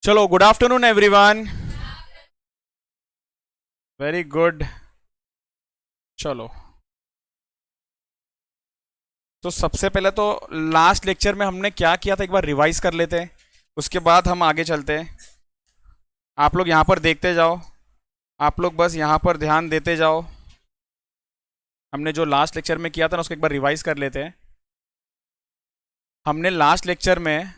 चलो, good afternoon everyone. Very good. चलो, तो सबसे पहले तो लास्ट लेक्चर में हमने क्या किया था एक बार रिवाइज कर लेते हैं। उसके बाद हम आगे चलते हैं। आप लोग यहाँ पर देखते जाओ। आप लोग बस यहाँ पर ध्यान देते जाओ। हमने जो लास्ट लेक्चर में किया था ना उसको एक बार रिवाइज कर लेते हैं। हमने लास्ट लेक्चर में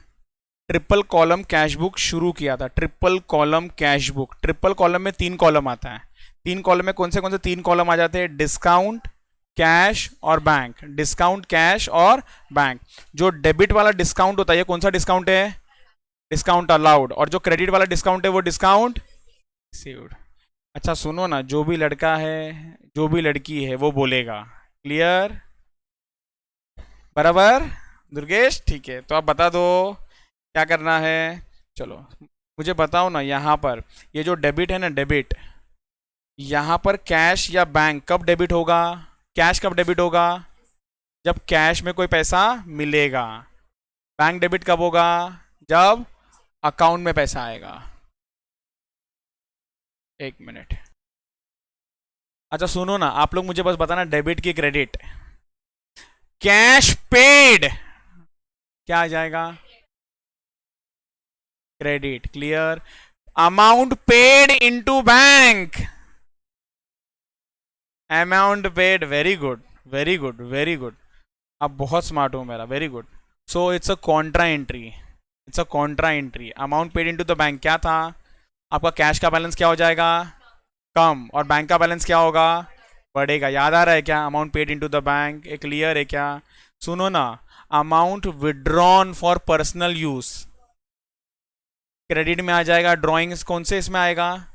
ट्रिपल कॉलम कैश बुक शुरू किया था। Triple column cash book, triple column में 3 कॉलम आता है। 3 कॉलम में कौन से 3 कॉलम आ जाते हैं? डिस्काउंट, कैश और बैंक। डिस्काउंट, कैश और बैंक। जो डेबिट वाला डिस्काउंट होता है ये कौन सा डिस्काउंट है? Discount allowed. और जो क्रेडिट वाला डिस्काउंट है वो डिस्काउंट रिसीव्ड। अच्छा सुनो ना, जो भी लड़का है जो भी लड़की है वो बोलेगा। क्लियर? बराबर दुर्गेश? ठीक है, तो आप बता दो क्या करना है। चलो मुझे बताओ ना, यहाँ पर ये जो डेबिट है ना, डेबिट, यहाँ पर कैश या बैंक कब डेबिट होगा? कैश कब डेबिट होगा? जब कैश में कोई पैसा मिलेगा। बैंक डेबिट कब होगा? जब अकाउंट में पैसा आएगा। एक मिनट। अच्छा सुनो ना, आप लोग मुझे बस बताना डेबिट की क्रेडिट। कैश पेड क्या आ जाएगा? Credit. Clear? Amount paid into bank, amount paid. Very good, very good, very good. आप बहुत स्मार्ट हो मेरा, very good. So it's a Contra entry. It's a Contra entry. Amount paid into the bank क्या था? आपका cash का balance क्या हो जाएगा? कम। और बैंक का बैलेंस क्या होगा? बढ़ेगा। याद आ रहा है क्या? Amount paid into the bank. एक क्लियर है क्या? सुनो ना, amount withdrawn for personal use credit में आ जाएगा। ड्रॉइंग्स कौन से इसमें आएगा?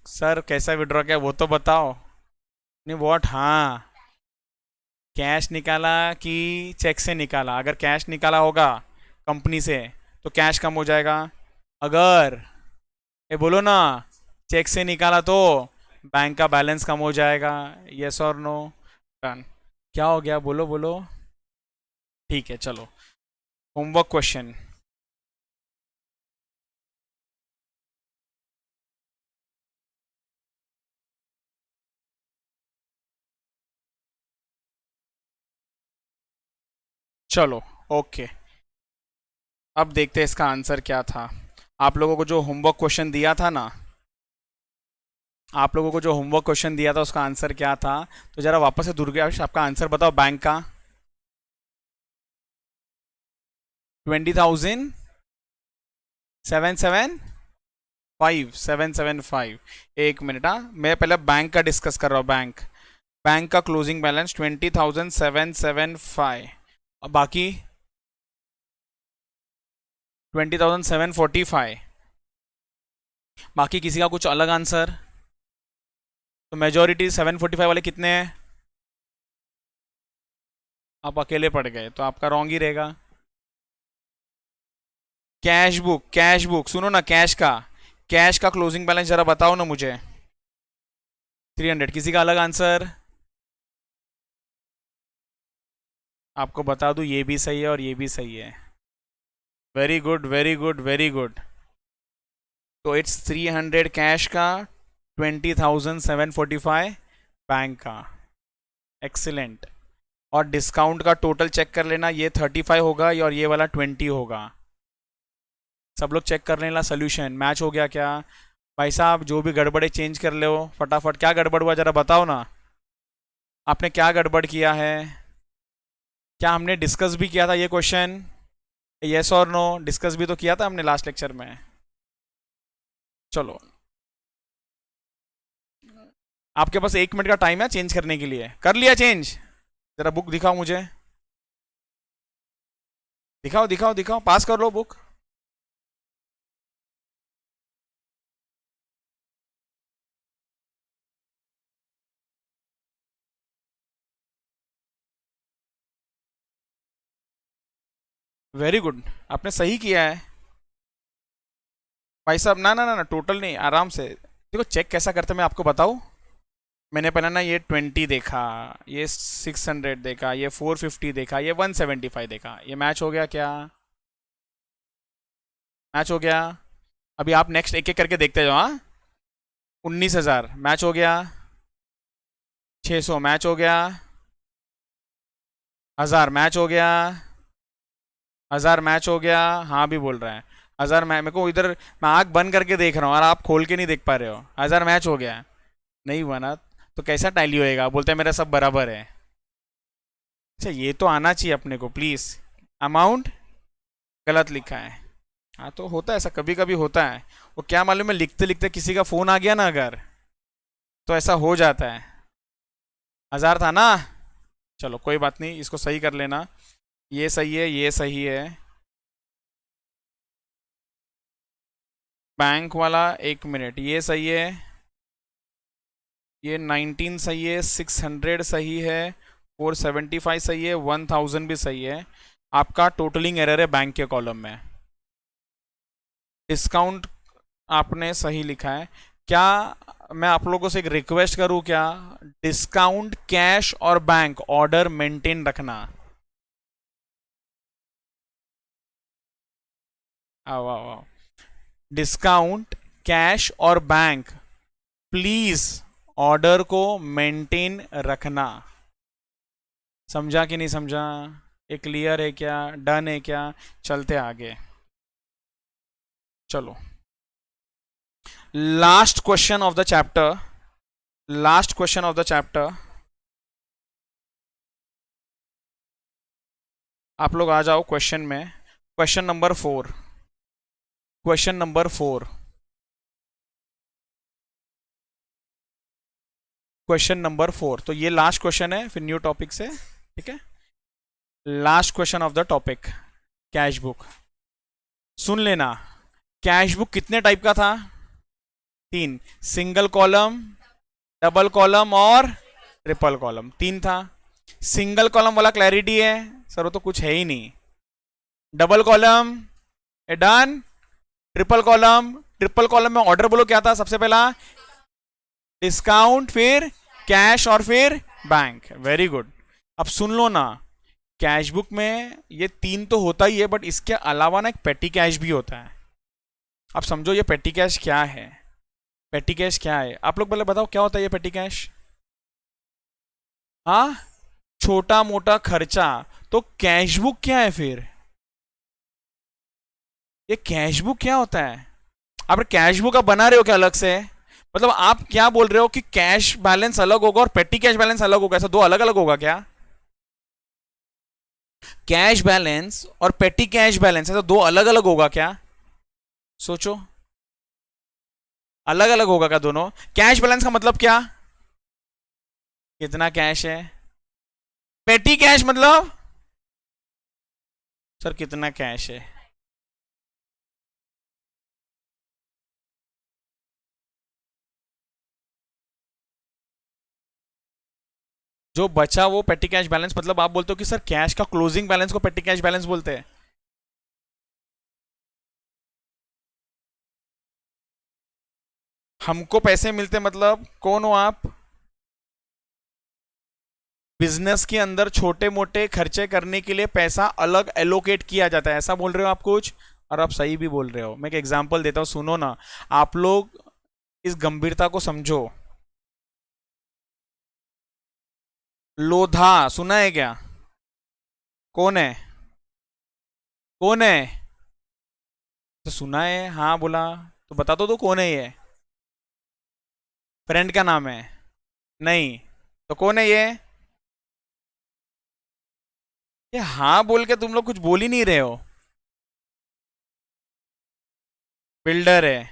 सर कैसा विड्रॉ किया वो तो बताओ। नहीं वॉट? हाँ, कैश निकाला कि चेक से निकाला? अगर कैश निकाला होगा कंपनी से तो कैश कम हो जाएगा। अगर ये बोलो ना, चेक से निकाला तो बैंक का बैलेंस कम हो जाएगा। यस और नो? डन। क्या हो गया? बोलो बोलो। ठीक है चलो, होमवर्क क्वेश्चन। चलो ओके, अब देखते हैं इसका आंसर क्या था। आप लोगों को जो होमवर्क क्वेश्चन दिया था ना, आप लोगों को जो होमवर्क क्वेश्चन दिया था उसका आंसर क्या था? तो जरा वापस से दुर्गेश आपका आंसर बताओ। बैंक का 20,000 775। एक मिनट, हाँ मैं पहले बैंक का डिस्कस कर रहा हूँ। बैंक, बैंक का क्लोजिंग बैलेंस 20,775। और बाकी 20,745। बाकी किसी का कुछ अलग आंसर? तो मेजोरिटी 745 वाले कितने हैं? आप अकेले पड़ गए तो आपका रॉन्ग ही रहेगा। कैश बुक, कैश बुक सुनो ना, कैश का क्लोजिंग बैलेंस जरा बताओ ना मुझे। 300। किसी का अलग आंसर? आपको बता दूं ये भी सही है और ये भी सही है। Very good, very good, very good. तो इट्स 300 कैश का, 20,745 बैंक का। एक्सीलेंट। और डिस्काउंट का टोटल चेक कर लेना, ये 35 होगा और ये वाला 20 होगा। सब लोग चेक कर लेना, सोल्यूशन मैच हो गया क्या? भाई साहब जो भी गड़बड़े चेंज कर ले हो फटाफट। क्या गड़बड़ हुआ जरा बताओ ना, आपने क्या गड़बड़ किया है? क्या हमने डिस्कस भी किया था ये क्वेश्चन? यस और नो? डिस्कस भी तो किया था हमने लास्ट लेक्चर में। चलो, आपके पास 1 मिनट का टाइम है चेंज करने के लिए। कर लिया चेंज? जरा बुक दिखाओ मुझे। दिखाओ दिखाओ दिखाओ, पास कर लो बुक। वेरी गुड, आपने सही किया है भाई साहब। ना ना ना ना, टोटल नहीं, आराम से देखो। चेक कैसा करते मैं आपको बताऊं। मैंने पहले ना ये 20 देखा, ये 600 देखा, ये 450 देखा, ये 175 देखा। ये मैच हो गया क्या? मैच हो गया? अभी आप नेक्स्ट एक एक करके देखते जाओ। हाँ, 19,000 मैच हो गया, 600 मैच हो गया, 1000 मैच हो गया, 1000 मैच हो गया। हाँ भी बोल रहा है 1000 मैच, मेरे को इधर मैं आंख बंद करके देख रहा हूँ और आप खोल के नहीं देख पा रहे हो। 1000 मैच हो गया, नहीं हुआ ना, तो कैसा टैली होएगा? बोलते हैं मेरा सब बराबर है। अच्छा, ये तो आना चाहिए अपने को प्लीज। अमाउंट गलत लिखा है। हाँ तो होता है ऐसा, कभी कभी होता है। वो क्या मालूम है, लिखते लिखते किसी का फोन आ गया ना अगर, तो ऐसा हो जाता है। 1000 था ना, चलो कोई बात नहीं, इसको सही कर लेना। ये सही है, ये सही है। बैंक वाला 1 मिनट, ये सही है, ये 19 सही है, 600 सही है, 475 सही है, 1000 भी सही है। आपका टोटलिंग एरर है बैंक के कॉलम में। डिस्काउंट आपने सही लिखा है। क्या मैं आप लोगों से एक रिक्वेस्ट करूं क्या? डिस्काउंट, कैश और बैंक ऑर्डर मेंटेन रखना। आओ आओ आओ। डिस्काउंट, कैश और बैंक, प्लीज ऑर्डर को मेंटेन रखना। समझा कि नहीं समझा? ये क्लियर है क्या? डन है क्या? चलते आगे। चलो, last question of the chapter, last question of the chapter. आप लोग आ जाओ क्वेश्चन में। Question number 4, question number 4, question number 4। तो ये लास्ट क्वेश्चन है, फिर न्यू टॉपिक से, ठीक है? Last question of the topic, cash book. सुन लेना, कैश बुक कितने टाइप का था? 3, सिंगल कॉलम, डबल कॉलम और ट्रिपल कॉलम, 3 था। सिंगल कॉलम वाला क्लैरिटी है सर, वो तो कुछ है ही नहीं। Double column done, triple column, triple column में ऑर्डर बोलो क्या था सबसे पहला? डिस्काउंट, फिर कैश और फिर बैंक। Very good. अब सुन लो ना, कैश बुक में ये 3 तो होता ही है, बट इसके अलावा ना एक पेटी कैश भी होता है। अब समझो ये पेटी कैश क्या है। पेटी कैश क्या है, आप लोग पहले बताओ क्या होता है ये पेटी कैश? हाँ, छोटा मोटा खर्चा। तो कैश बुक क्या है फिर? ये कैश बुक क्या होता है? आप कैश बुक आप बना रहे हो क्या अलग से? मतलब आप क्या बोल रहे हो कि कैश बैलेंस अलग होगा और पेटी कैश बैलेंस अलग होगा? ऐसा दो अलग अलग होगा क्या? कैश बैलेंस और पेटी कैश बैलेंस ऐसा दो अलग अलग होगा क्या? सोचो, अलग अलग होगा क्या दोनों? कैश बैलेंस का मतलब क्या? कितना कैश है। पेटी कैश मतलब सर कितना कैश है। जो बचा वो पेटी कैश बैलेंस, मतलब आप बोलते हो कि सर कैश का क्लोजिंग बैलेंस को पेटी कैश बैलेंस बोलते हैं। हमको पैसे मिलते मतलब कौन हो आप? बिजनेस के अंदर छोटे मोटे खर्चे करने के लिए पैसा अलग एलोकेट किया जाता है, ऐसा बोल रहे हो आप कुछ? और आप सही भी बोल रहे हो। मैं एक एग्जांपल देता हूं, सुनो ना। आप लोग इस गंभीरता को समझो। लोधा सुना है क्या? कौन है? कौन है? तो सुना है, हाँ बोला, तो बता दो तो कौन है ये? फ्रेंड का नाम है? नहीं, तो कौन है ये? ये हाँ बोल के तुम लोग कुछ बोल ही नहीं रहे हो। बिल्डर है।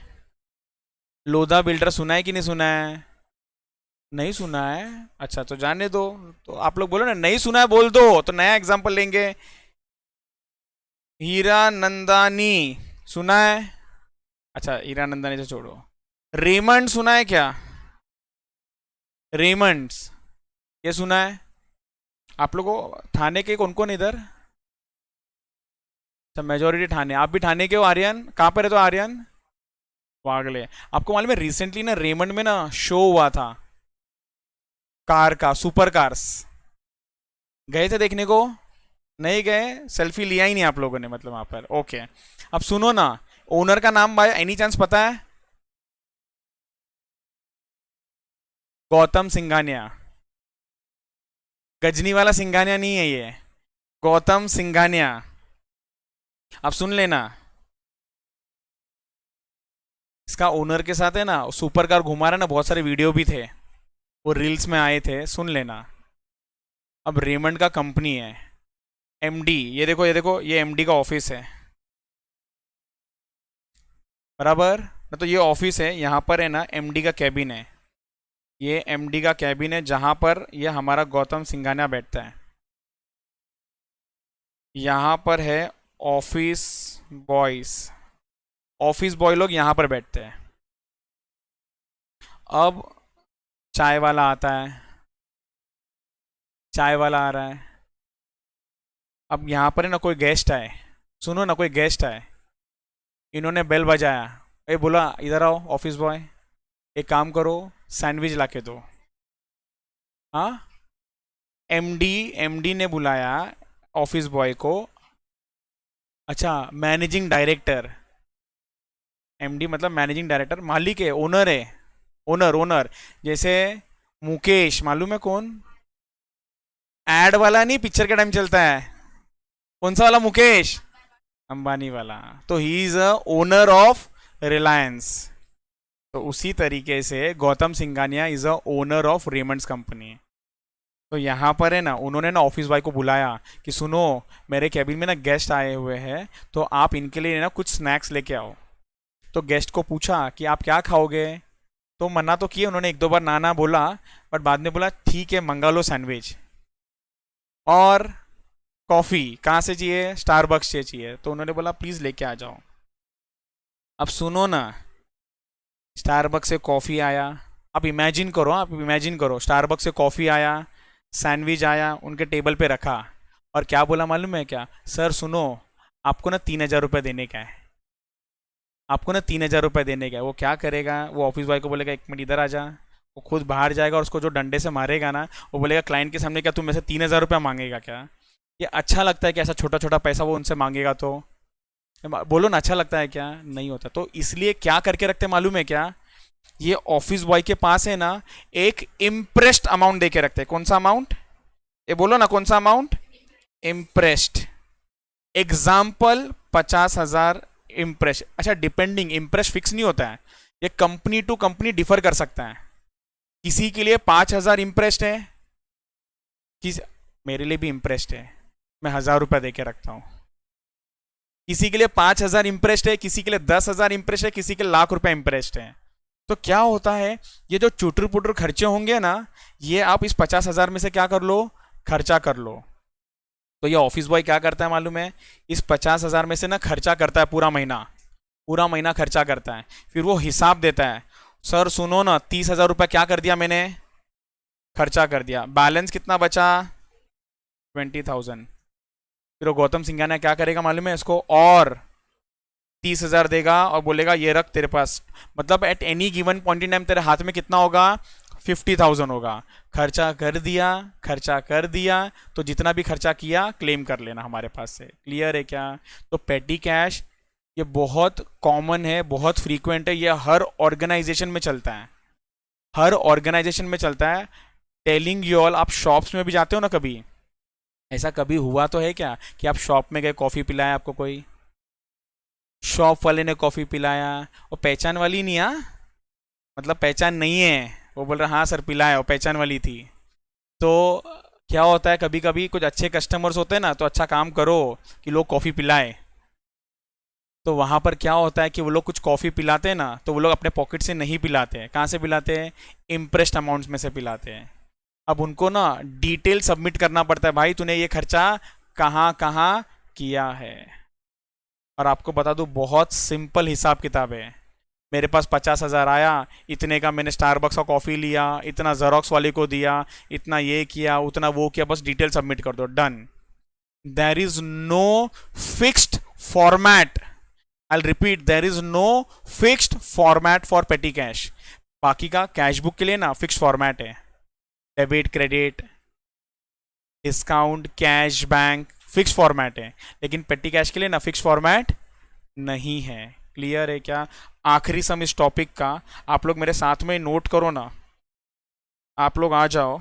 लोधा बिल्डर सुना है कि नहीं सुना है? नहीं सुना है? अच्छा तो जाने दो। तो आप लोग बोलो ना नहीं सुना है, बोल दो तो नया एग्जांपल लेंगे। हीरा नंदानी सुना है? अच्छा, हीरा नंदानी से छोड़ो। रेमंड सुना है क्या? रेमंड्स, ये सुना है? आप लोगों थाने के कौन कौन इधर? अच्छा, मेजोरिटी ठाणे। आप भी ठाणे के हो आर्यन? कहाँ पर है तो आर्यन? वागले। आपको मालूम है रिसेंटली ना रेमंड में ना शो हुआ था कार का, सुपर कार्स। गए थे देखने को? नहीं गए? सेल्फी लिया ही नहीं आप लोगों ने मतलब वहां पर? ओके। अब सुनो ना, ओनर का नाम भाई एनी चांस पता है? गौतम सिंघानिया। गजनी वाला सिंघानिया नहीं है ये, गौतम सिंघानिया। अब सुन लेना, इसका ओनर के साथ है ना सुपर कार घुमा रहा है ना, बहुत सारे वीडियो भी थे, वो रील्स में आए थे, सुन लेना। अब रेमंड का कंपनी है, एमडी, ये देखो ये देखो, ये एमडी का ऑफिस है, बराबर ना? तो ये ऑफिस है, यहाँ पर है ना एमडी का कैबिन है, ये एमडी का कैबिन है जहाँ पर ये हमारा गौतम सिंघानिया बैठता है। यहाँ पर है ऑफिस बॉयज, ऑफिस बॉय लोग यहाँ पर बैठते हैं। अब चाय वाला आता है, चाय वाला आ रहा है। अब यहाँ पर है ना कोई गेस्ट आए, सुनो ना, कोई गेस्ट आए, इन्होंने बेल बजाया, ए बोला इधर आओ ऑफिस बॉय, एक काम करो सैंडविच ला के दो। हाँ, एमडी, एमडी ने बुलाया ऑफिस बॉय को। अच्छा, मैनेजिंग डायरेक्टर, एमडी मतलब मैनेजिंग डायरेक्टर, मालिक है, ओनर है, ओनर ओनर। जैसे मुकेश, मालूम है कौन? एड वाला नहीं, पिक्चर के टाइम चलता है, कौन सा वाला? मुकेश अंबानी वाला। तो he is a owner of Reliance. तो उसी तरीके से Gautam Singhania is a owner of Raymond's company. तो यहाँ पर है ना उन्होंने ना ऑफिस बॉय को बुलाया कि सुनो, मेरे कैबिन में ना गेस्ट आए हुए हैं, तो आप इनके लिए ना कुछ स्नैक्स लेके आओ। तो गेस्ट को पूछा कि आप क्या खाओगे, तो मना तो किए उन्होंने, एक दो बार नाना बोला, बट बाद में बोला ठीक है मंगा लो सैंडविच, और कॉफ़ी कहाँ से चाहिए, स्टारबक्स से चाहिए। तो उन्होंने बोला प्लीज़ लेके आ जाओ। अब सुनो ना, स्टारबक्स से कॉफ़ी आया, आप इमेजिन करो, आप इमेजिन करो, स्टारबक्स से कॉफ़ी आया, सैंडविच आया, उनके टेबल पे रखा, और क्या बोला मालूम है क्या? सर सुनो, आपको ना 3,000 रुपये देने का है, आपको ना 3,000 रुपये देने का है। वो क्या करेगा, वो ऑफिस बॉय को बोलेगा एक मिनट इधर आ जा, वो खुद बाहर जाएगा और उसको जो डंडे से मारेगा ना, वो बोलेगा क्लाइंट के सामने क्या तुम मेरे से 3,000 रुपया मांगेगा क्या? ये अच्छा लगता है कि ऐसा छोटा छोटा पैसा वो उनसे मांगेगा? तो बोलो ना, अच्छा लगता है क्या? नहीं होता। तो इसलिए क्या करके रखते मालूम है क्या? ये ऑफिस बॉय के पास है ना एक इम्प्रेस्ड अमाउंट दे के रखते हैं। कौन सा अमाउंट? ये बोलो ना, कौन सा अमाउंट? इम्प्रेस्ड। Example 50,000 impress. अच्छा, डिपेंडिंग, इम्प्रेस फिक्स नहीं होता है, ये कंपनी टू कंपनी डिफर कर सकता है। किसी के लिए 5,000 इम्प्रेस्ड है, किस, मेरे लिए भी इम्प्रेस्ड है, मैं 1,000 रुपया दे के रखता हूँ। किसी के लिए 5,000 इम्प्रेस्ड है, किसी के लिए 10,000 इम्प्रेस्ड है, किसी के ₹1,00,000 इम्प्रेस्ड है। तो क्या होता है, ये जो चुटर पुटर खर्चे होंगे ना, ये आप इस 50,000 में से क्या कर लो, खर्चा कर लो। तो ये ऑफिस बॉय क्या करता है मालूम है, इस 50,000 में से ना खर्चा करता है, पूरा महीना, पूरा महीना खर्चा करता है। फिर वो हिसाब देता है, सर सुनो ना, 30,000 रुपया क्या कर दिया मैंने, खर्चा कर दिया, बैलेंस कितना बचा, 20,000। फिर वो गौतम सिंघानिया क्या करेगा मालूम है, इसको और 30,000 देगा और बोलेगा ये रख तेरे पास। मतलब at any given point in time तेरे हाथ में कितना होगा, 50,000 होगा। खर्चा कर दिया, खर्चा कर दिया, तो जितना भी खर्चा किया क्लेम कर लेना हमारे पास से। क्लियर है क्या? तो पेटी कैश ये बहुत कॉमन है, बहुत फ्रीक्वेंट है, ये हर ऑर्गेनाइजेशन में चलता है, हर ऑर्गेनाइजेशन में चलता है। टेलिंग यू ऑल, आप शॉप्स में भी जाते हो ना कभी, ऐसा कभी हुआ तो है क्या कि आप शॉप में गए, कॉफ़ी पिलाया आपको कोई, शॉप वाले ने कॉफ़ी पिलाया, वो पहचान वाली नहीं, हाँ मतलब पहचान नहीं है, वो बोल रहा हाँ सर पिलाया, वो पहचान वाली थी। तो क्या होता है, कभी कभी कुछ अच्छे कस्टमर्स होते हैं ना, तो अच्छा काम करो कि लोग कॉफ़ी पिलाए। तो वहाँ पर क्या होता है कि वो लोग कुछ कॉफ़ी पिलाते हैं ना, तो वो लोग अपने पॉकेट से नहीं पिलाते हैं, कहाँ से पिलाते हैं, इम्प्रेस्ड अमाउंट्स में से पिलाते हैं। अब उनको ना डिटेल सबमिट करना पड़ता है, भाई तूने ये खर्चा कहाँ कहाँ किया है। और आपको बता दूँ, बहुत सिंपल हिसाब किताब है। मेरे पास 50,000 आया, इतने का मैंने स्टारबक्स का कॉफ़ी लिया, इतना जेरोक्स वाले को दिया, इतना ये किया, उतना वो किया, बस डिटेल सबमिट कर दो, done. There is no fixed format, I repeat, there is no fixed format for petty cash. बाकी का कैश बुक के लिए ना फिक्स्ड फॉर्मैट है, debit, credit, discount, cash, bank, fix format है। लेकिन पेटी कैश के लिए ना फिक्स फॉर्मेट नहीं है। क्लियर है क्या? आखिरी सम इस टॉपिक का, आप लोग मेरे साथ में नोट करो ना, आप लोग आ जाओ।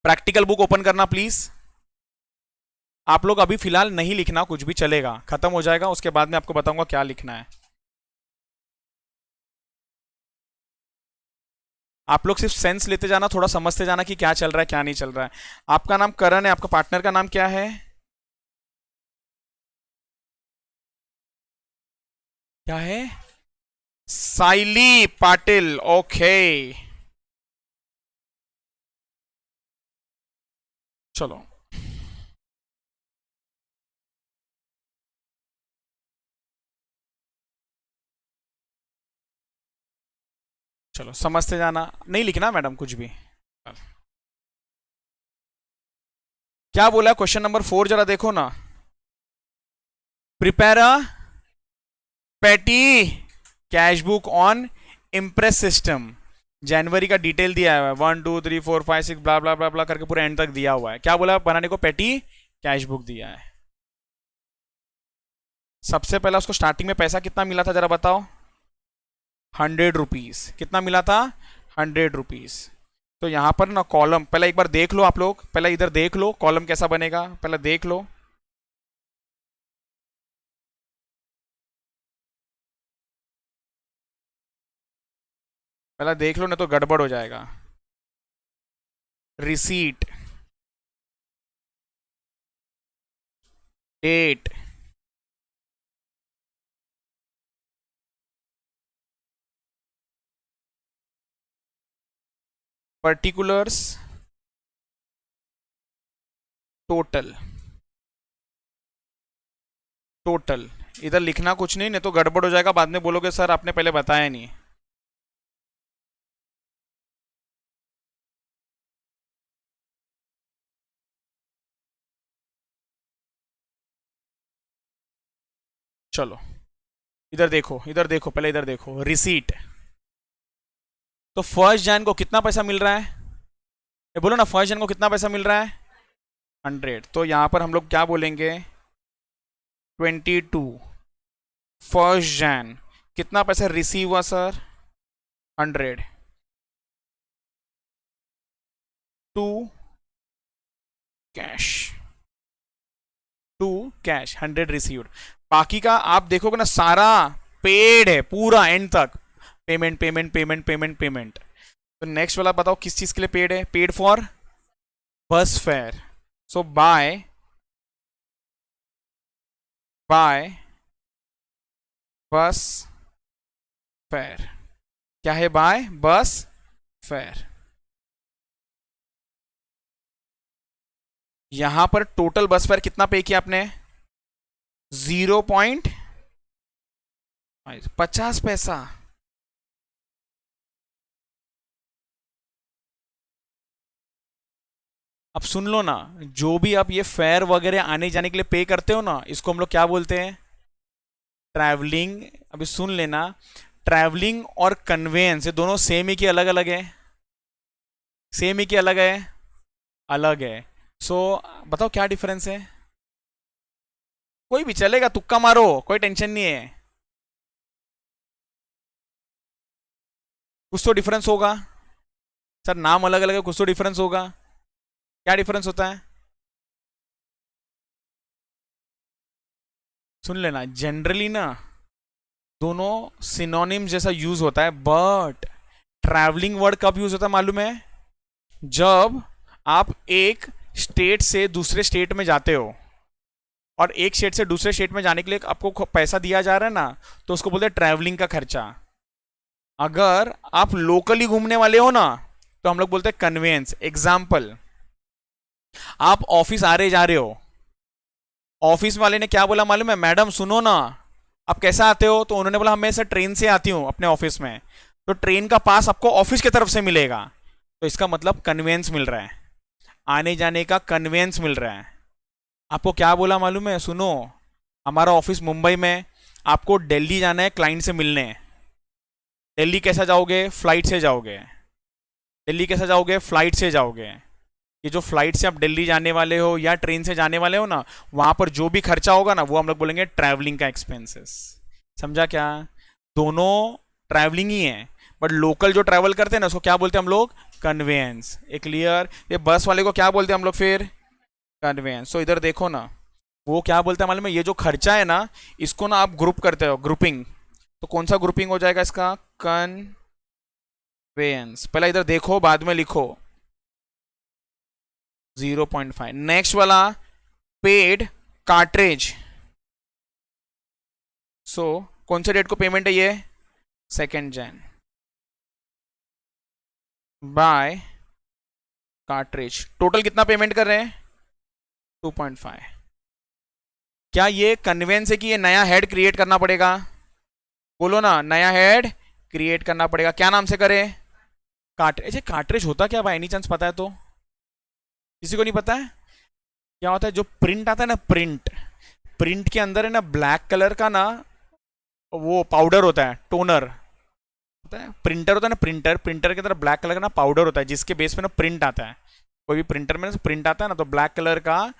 प्रैक्टिकल बुक ओपन करना प्लीज। आप लोग अभी फिलहाल नहीं लिखना कुछ भी, चलेगा, खत्म हो जाएगा उसके बाद में आपको बताऊंगा क्या लिखना है। आप लोग सिर्फ सेंस लेते जाना, थोड़ा समझते जाना कि क्या चल रहा है क्या नहीं चल रहा है। आपका नाम करण है, आपका पार्टनर का नाम क्या है? क्या है? साइली पाटिल, ओके। चलो चलो समझते जाना, नहीं लिखना मैडम कुछ भी। क्या बोला क्वेश्चन नंबर 4, जरा देखो ना। Prepare a petty cash book on imprest system. जनवरी का डिटेल दिया हुआ है, 1 2 3 4 5 6 ब्ला ब्ला ब्ला ब्ला करके पूरे एंड तक दिया हुआ है। क्या बोला बनाने को? पेटी कैश बुक दिया है। सबसे पहला उसको स्टार्टिंग में पैसा कितना मिला था जरा बताओ? 100 रुपीज। कितना मिला था? 100 रुपीज। तो यहां पर ना कॉलम, पहले एक बार देख लो आप लोग, पहले इधर देख लो कॉलम कैसा बनेगा, पहले देख लो। पहले देख लो नहीं तो गड़बड़ हो जाएगा। Receipt, date, particulars, total. Total इधर लिखना कुछ नहीं, नहीं तो गड़बड़ हो जाएगा, बाद में बोलोगे सर आपने पहले बताया नहीं। चलो इधर देखो, इधर देखो, पहले इधर देखो, रिसीट। तो 1 जन को कितना पैसा मिल रहा है? ये बोलो ना, 1 जन को कितना पैसा मिल रहा है? 100। तो यहां पर हम लोग क्या बोलेंगे? 22। 1 जन कितना पैसा रिसीव हुआ sir? 100। To cash, to cash, 100 received. बाकी का आप देखोगे ना, सारा पेड है पूरा एंड तक, payment payment payment payment payment. तो नेक्स्ट वाला बताओ किस चीज के लिए पेड है? Paid for bus fare. So by bus fare. क्या है? Bye bus fair. यहां पर टोटल बस फेयर कितना पे किया आपने? 0.50 पैसा। अब सुन लो ना, जो भी आप ये फेयर वगैरह आने जाने के लिए पे करते हो ना, इसको हम लोग क्या बोलते हैं? ट्रैवलिंग। अभी सुन लेना, ट्रैवलिंग और कन्वेंस ये दोनों सेम ही कि अलग अलग है? सेम ही कि अलग है? अलग है। सो बताओ क्या डिफरेंस है? कोई भी चलेगा, तुक्का मारो, कोई टेंशन नहीं है। कुछ तो डिफरेंस होगा सर, नाम अलग अलग है, कुछ तो डिफरेंस होगा। क्या डिफरेंस होता है? सुन लेना, जनरली ना दोनों सिनोनिम जैसा यूज होता है, बट ट्रैवलिंग वर्ड कब यूज होता है मालूम है? जब आप एक स्टेट से दूसरे स्टेट में जाते हो, और एक स्टेट से दूसरे स्टेट में जाने के लिए आपको पैसा दिया जा रहा है ना, तो उसको बोलते हैं ट्रैवलिंग का खर्चा। अगर आप लोकली घूमने वाले हो ना, तो हम लोग बोलते हैं कन्वेंस। एग्जाम्पल, आप ऑफिस आ रहे जा रहे हो, ऑफिस वाले ने क्या बोला मालूम है? मैडम सुनो ना, आप कैसे आते हो? तो उन्होंने बोला मैं सर ट्रेन से आती हूँ अपने ऑफिस में। तो ट्रेन का पास आपको ऑफिस की तरफ से मिलेगा, तो इसका मतलब कन्वेंस मिल रहा है, आने जाने का कन्वेंस मिल रहा है। आपको क्या बोला मालूम है? सुनो, हमारा ऑफिस मुंबई में, आपको दिल्ली जाना है क्लाइंट से मिलने। दिल्ली कैसा जाओगे? फ्लाइट से जाओगे। दिल्ली कैसा जाओगे? फ्लाइट से जाओगे। ये जो फ्लाइट से आप दिल्ली जाने वाले हो या ट्रेन से जाने वाले हो ना, वहां पर जो भी खर्चा होगा ना, वो हम लोग बोलेंगे ट्रैवलिंग का एक्सपेंसेस। समझा क्या? दोनों ट्रैवलिंग ही है, बट लोकल जो ट्रैवल करते हैं ना उसको क्या बोलते हैं हम लोग? कन्वेंस। ए क्लियर? ये बस वाले को क्या बोलते हैं हम लोग फिर? कन्वेंस। तो इधर देखो ना, वो क्या बोलते हैं मालूम है? ये जो खर्चा है ना, इसको ना आप ग्रुप करते हो, ग्रुपिंग। तो कौन सा ग्रुपिंग हो जाएगा इसका? कन्वेंस। पहले इधर देखो, बाद में लिखो। 0.5। नेक्स्ट वाला, पेड कार्ट्रेज। सो कौन से डेट को पेमेंट है ये? 2 जन। By cartridge. टोटल कितना पेमेंट कर रहे हैं? 2.5। क्या ये कन्वेंस है कि ये नया हेड क्रिएट करना पड़ेगा? बोलो ना, नया हेड क्रिएट करना पड़ेगा। क्या नाम से करे? कार्ट्रेज। कार्ट्रेज होता क्या बाय एनी चांस पता है तो? किसी को नहीं पता है? क्या होता है जो प्रिंट आता है ना, प्रिंट, प्रिंट के अंदर है ना ब्लैक कलर का ना वो पाउडर होता है, टोनर होता है। प्रिंटर होता है ना, प्रिंटर, प्रिंटर के अंदर ब्लैक कलर का ना पाउडर होता है जिसके बेस पे ना प्रिंट आता है। कोई भी प्रिंटर में प्रिंट आता है ना, तो ब्लैक कलर का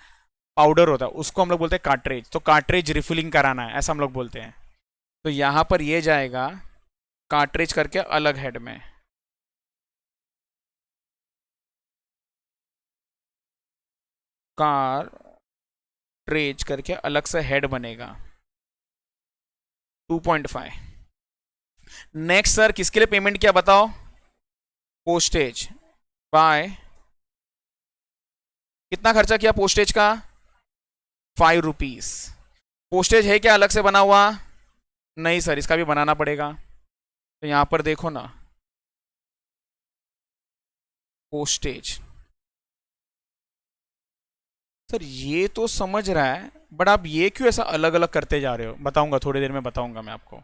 पाउडर होता है, उसको हम लोग बोलते हैं कार्ट्रेज। तो कार्ट्रेज रिफिलिंग कराना है, ऐसा हम लोग बोलते हैं। तो यहां पर ये जाएगा कार्ट्रेज करके अलग हेड में। कार्ट्रेज करके अलग से हेड बनेगा। 2.5। नेक्स्ट सर, किसके लिए पेमेंट किया बताओ? पोस्टेज। बाय, कितना खर्चा किया पोस्टेज का? 5 रुपीज। पोस्टेज है क्या अलग से बना हुआ? नहीं सर, इसका भी बनाना पड़ेगा। तो यहां पर देखो ना, पोस्टेज। सर ये तो समझ रहा है, बट आप ये क्यों ऐसा अलग अलग करते जा रहे हो? बताऊंगा, थोड़ी देर में बताऊंगा मैं आपको।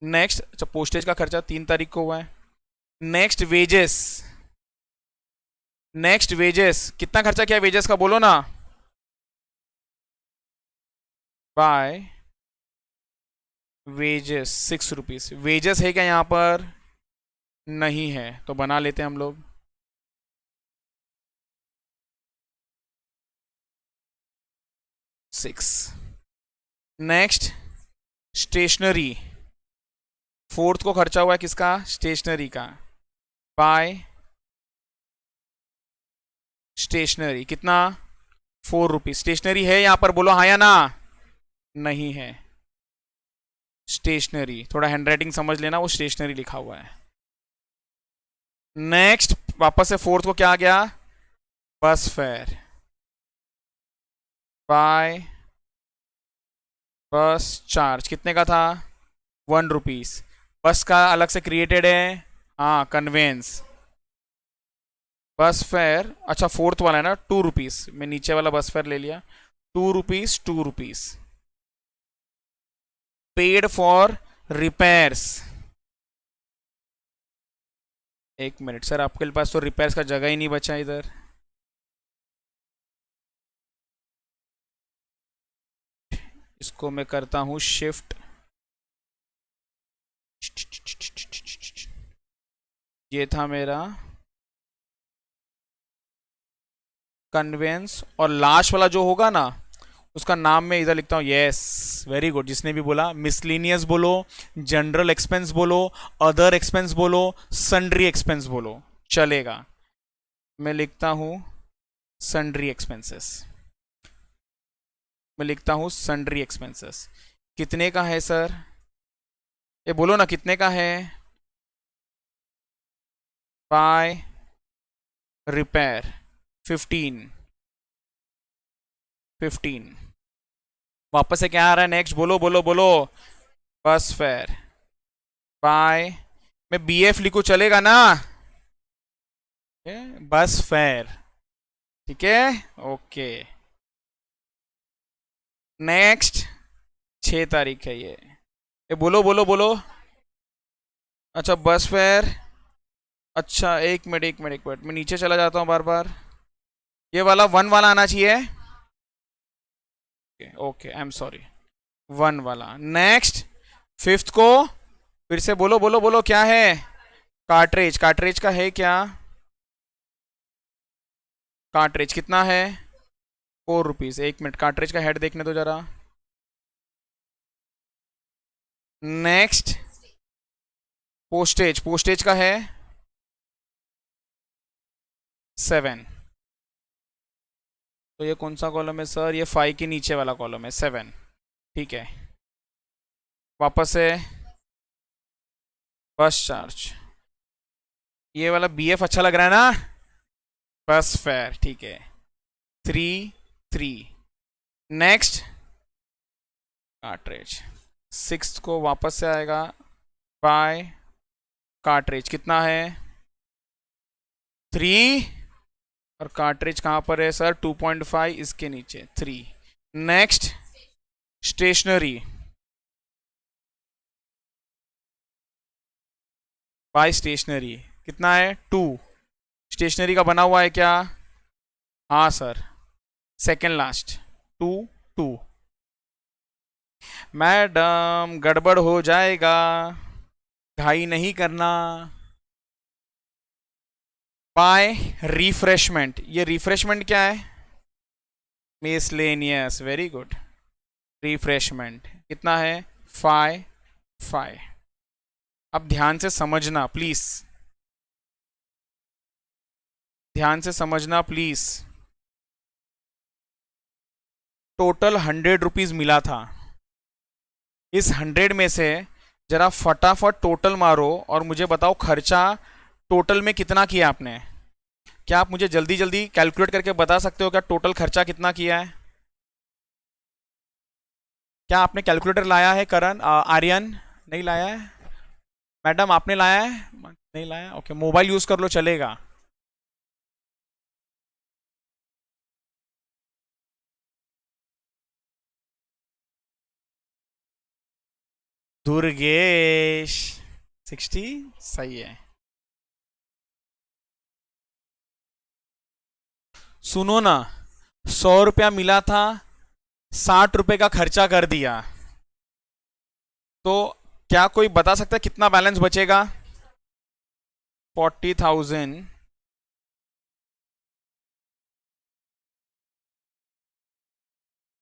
नेक्स्ट, अच्छा पोस्टेज का खर्चा 3 तारीख को हुआ है। Next wages. नेक्स्ट वेजेस, कितना खर्चा किया वेजेस का बोलो ना? Bye wages 6 rupees. वेजेस है क्या यहाँ पर? नहीं है, तो बना लेते हैं हम लोग। 6। Next, stationery. 4th को खर्चा हुआ है किसका? स्टेशनरी का। बाय स्टेशनरी, कितना? 4 रुपीज। स्टेशनरी है यहाँ पर, बोलो हाँ या ना? नहीं है। स्टेशनरी, थोड़ा हैंडराइटिंग समझ लेना, वो स्टेशनरी लिखा हुआ है। नेक्स्ट, वापस से 4th को क्या आ गया? बस फेयर। बाय बस चार्ज, कितने का था? 1 रुपीज। बस का अलग से क्रिएटेड है, हाँ कन्वेंस। बस फेयर, अच्छा 4th वाला है ना, 2 रुपीज। मैं नीचे वाला बस फेयर ले लिया। 2 rupees, 2 rupees. Paid for repairs. 1 minute sir, आपके पास तो रिपेयर्स का जगह ही नहीं बचा इधर। इसको मैं करता हूं शिफ्ट। ये था मेरा कन्वेंस, और लास्ट वाला जो होगा ना उसका नाम मैं इधर लिखता हूँ। Yes, very good. जिसने भी बोला, मिसलिनियस बोलो, जनरल एक्सपेंस बोलो, अदर एक्सपेंस बोलो, सन्ड्री एक्सपेंस बोलो, चलेगा। मैं लिखता हूँ सन्ड्री एक्सपेंसेस। मैं लिखता हूँ सन्ड्री एक्सपेंसेस। कितने का है सर? ये बोलो ना कितने का है? By repair 15। 15। वापस से क्या आ रहा है नेक्स्ट? बोलो बोलो बोलो। बस फेयर बाय, मैं बी एफ लिखूं चलेगा ना? बस फेयर, ठीक है, ओके। नेक्स्ट, 6 तारीख है ये बोलो बोलो बोलो। अच्छा बस फेयर, अच्छा एक मिनट एक मिनट एक मिनट, मैं नीचे चला जाता हूँ बार बार। ये वाला 1 वाला आना चाहिए। Okay, I am sorry. 1 वाला। नेक्स्ट, 5th को फिर से बोलो बोलो बोलो, क्या है? कार्ट्रेज। कार्ट्रेज का है क्या? कार्ट्रेज कितना है? 4 रुपीज। 1 मिनट, कार्ट्रेज का हेड देखने दो जरा। नेक्स्ट पोस्टेज, पोस्टेज का है 7। तो ये कौन सा कॉलम है सर? ये 5 के नीचे वाला कॉलम है, 7। ठीक है, वापस से बस चार्ज, ये वाला BF अच्छा लग रहा है ना? बस फेयर, ठीक है, 3 3। नेक्स्ट कार्ट्रेज, 6 को वापस से आएगा बाय कार्ट्रेज, कितना है 3, और कार्ट्रेज कहाँ पर है सर? 2.5, इसके नीचे 3। नेक्स्ट स्टेशनरी, बाय स्टेशनरी कितना है? 2। स्टेशनरी का बना हुआ है क्या? हाँ सर, सेकेंड लास्ट 2 2। मैडम गड़बड़ हो जाएगा, घाई नहीं करना। बाय रिफ्रेशमेंट, ये रिफ्रेशमेंट क्या है? Miscellaneous, very good. रिफ्रेशमेंट कितना है? 5 5। अब ध्यान से समझना प्लीज, ध्यान से समझना प्लीज। टोटल 100 रुपीज मिला था, इस 100 में से जरा फटाफट टोटल मारो और मुझे बताओ खर्चा टोटल में कितना किया आपने। क्या आप मुझे जल्दी जल्दी कैलकुलेट करके बता सकते हो क्या टोटल खर्चा कितना किया है? क्या आपने कैलकुलेटर लाया है करण? आर्यन नहीं लाया है? मैडम आपने लाया है? नहीं लाया, ओके, मोबाइल यूज कर लो चलेगा। दुर्गेश 60 सही है। सुनो ना, 100 रुपया मिला था, 60 रुपए का खर्चा कर दिया, तो क्या कोई बता सकता है कितना बैलेंस बचेगा? 40,000।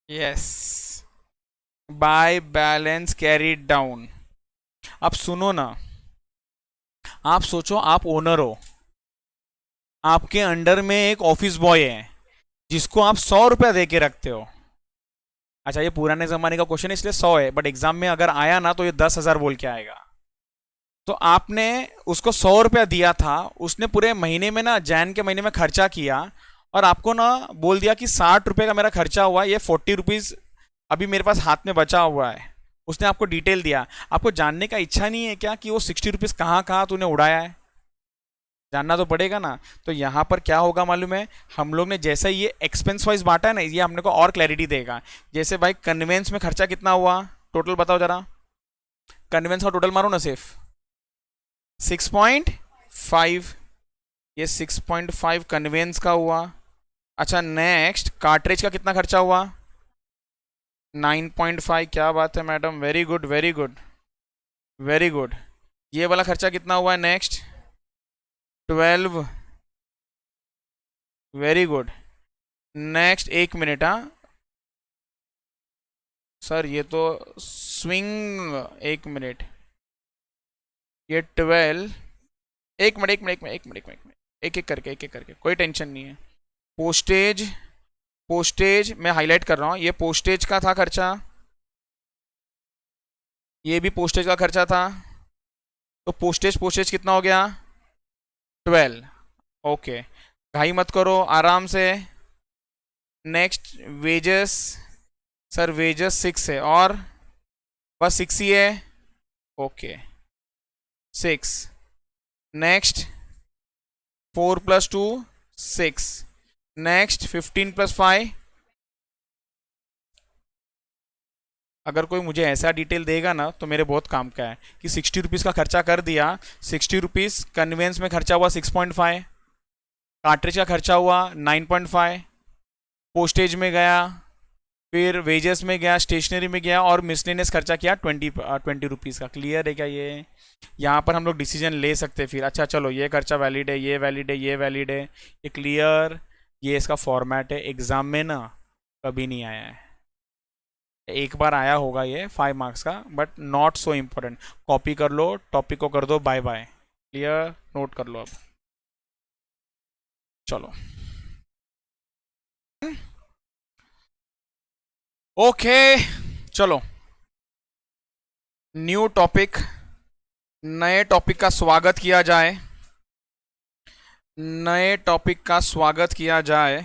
Yes, by balance carried down. अब सुनो ना, आप सोचो आप ओनर हो, आपके अंडर में एक ऑफिस बॉय है जिसको आप 100 रुपया दे के रखते हो। अच्छा, ये पुराने जमाने का क्वेश्चन है इसलिए 100 है, बट एग्जाम में अगर आया ना तो ये 10,000 बोल के आएगा। तो आपने उसको 100 रुपया दिया था, उसने पूरे महीने में ना, जैन के महीने में खर्चा किया, और आपको ना बोल दिया कि 60 रुपये का मेरा खर्चा हुआ, ये 40 रुपीज अभी मेरे पास हाथ में बचा हुआ है। उसने आपको डिटेल दिया, आपको जानने का इच्छा नहीं है क्या कि वो 60 रुपीज कहाँ कहाँ तूने उड़ाया है? जानना तो पड़ेगा ना। तो यहाँ पर क्या होगा मालूम है, हम लोग ने जैसे ये एक्सपेंस वाइज बांटा है ना, ये हमने को और क्लैरिटी देगा। जैसे भाई कन्वेंस में खर्चा कितना हुआ टोटल बताओ जरा, कन्वेंस का टोटल मारो ना सिर्फ 6.5, ये 6.5 कन्वेंस का हुआ। अच्छा नेक्स्ट कार्ट्रेज का कितना खर्चा हुआ? 9.5। क्या बात है madam, very good very good very good. ये वाला खर्चा कितना हुआ है next? 12, very good. Next, 1 minute, हाँ सर ये तो स्विंग, 1 मिनट, ये 12, 1 मिनट 1 मिनट 1 मिनट 1 मिनट, एक एक करके, कोई टेंशन नहीं है। पोस्टेज, पोस्टेज मैं हाईलाइट कर रहा हूँ, ये पोस्टेज का था खर्चा, ये भी पोस्टेज का खर्चा था, तो पोस्टेज पोस्टेज कितना हो गया? 12। ओके, घाई मत करो, आराम से। नेक्स्ट वेजेस, सर वेजेस 6 है, और बस 6 ही है, ओके 6। नेक्स्ट 4 + 2 6। नेक्स्ट 15 + 5। अगर कोई मुझे ऐसा डिटेल देगा ना तो मेरे बहुत काम का है कि 60 रुपीज़ का खर्चा कर दिया, 60 रुपीज़ कन्वेंस में खर्चा हुआ 6.5, कार्ट्रिज का खर्चा हुआ 9.5, पोस्टेज में गया, फिर वेजेस में गया, स्टेशनरी में गया, और मिसलेनियस खर्चा किया 20 रुपीज़ का। क्लियर है क्या ये? यहाँ पर हम लोग डिसीजन ले सकते हैं फिर। अच्छा चलो, ये खर्चा वैलिड है, ये वैलिड है, ये वैलिड है, ये क्लियर। ये इसका फॉर्मेट है, एग्जाम में ना कभी नहीं आया है, एक बार आया होगा ये 5 मार्क्स का, but not so important. Copy कर लो, टॉपिक को कर दो बाय बाय। क्लियर, नोट कर लो अब। चलो ओके, चलो न्यू टॉपिक, नए टॉपिक का स्वागत किया जाए, नए टॉपिक का स्वागत किया जाए।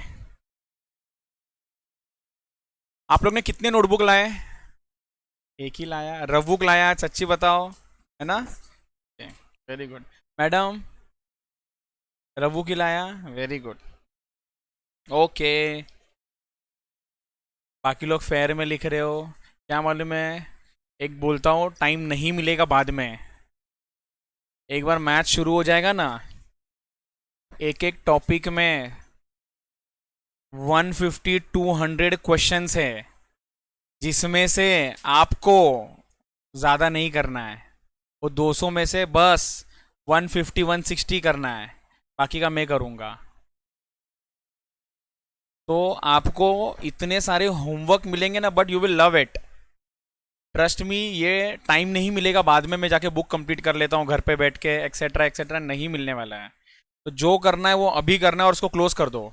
आप लोग ने कितने नोटबुक लाए? एक ही लाया? रफ बुक लाया? सच्ची बताओ, है ना? Very good. Madam, rough book ही लाया? Very good. ओके, बाकी लोग फेयर में लिख रहे हो, क्या मालूम है। एक बोलता हूँ, टाइम नहीं मिलेगा बाद में। एक बार मैच शुरू हो जाएगा ना, एक एक टॉपिक में 150 200 क्वेश्चंस है, जिसमें से आपको ज़्यादा नहीं करना है। वो 200 में से बस 150 160 करना है, बाकी का मैं करूँगा। तो आपको इतने सारे होमवर्क मिलेंगे ना, but you will love it, trust me. ये टाइम नहीं मिलेगा बाद में, मैं जाके बुक कंप्लीट कर लेता हूँ घर पे बैठ के, एक्सेट्रा एक्सेट्रा, नहीं मिलने वाला है। तो जो करना है वो अभी करना है और उसको क्लोज कर दो।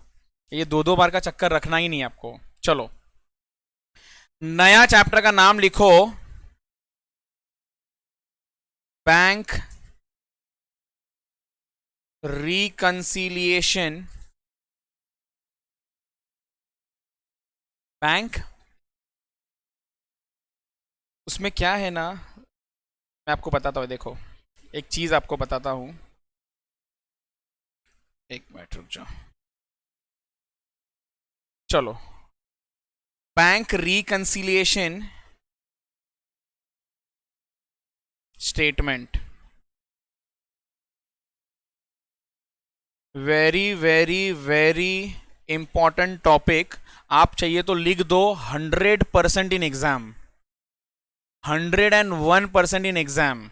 ये दो दो बार का चक्कर रखना ही नहीं है आपको। चलो, नया चैप्टर का नाम लिखो, बैंक रिकंसिलिएशन। बैंक, उसमें क्या है ना, मैं आपको बताता हूँ। देखो, एक चीज आपको बताता हूँ, एक मिनट रुक जाओ। चलो, bank reconciliation statement, very very very important topic. आप चाहिए तो लिख दो 100% in exam, 101% in exam,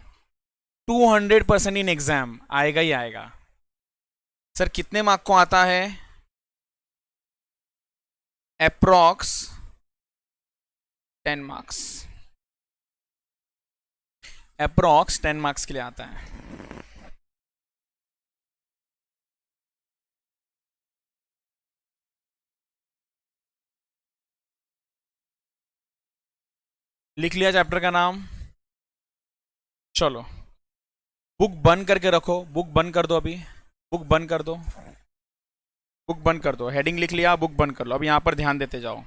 200% in exam, आएगा ही आएगा। सर कितने मार्क को आता है? अप्रॉक्स 10 मार्क्स, अप्रॉक्स 10 मार्क्स के लिए आता है। लिख लिया चैप्टर का नाम? चलो, बुक बंद करके रखो, बुक बंद कर दो अभी, बुक बंद कर दो, बुक बंद कर दो। हेडिंग लिख लिया, बुक बंद कर लो। अब यहां पर ध्यान देते जाओ।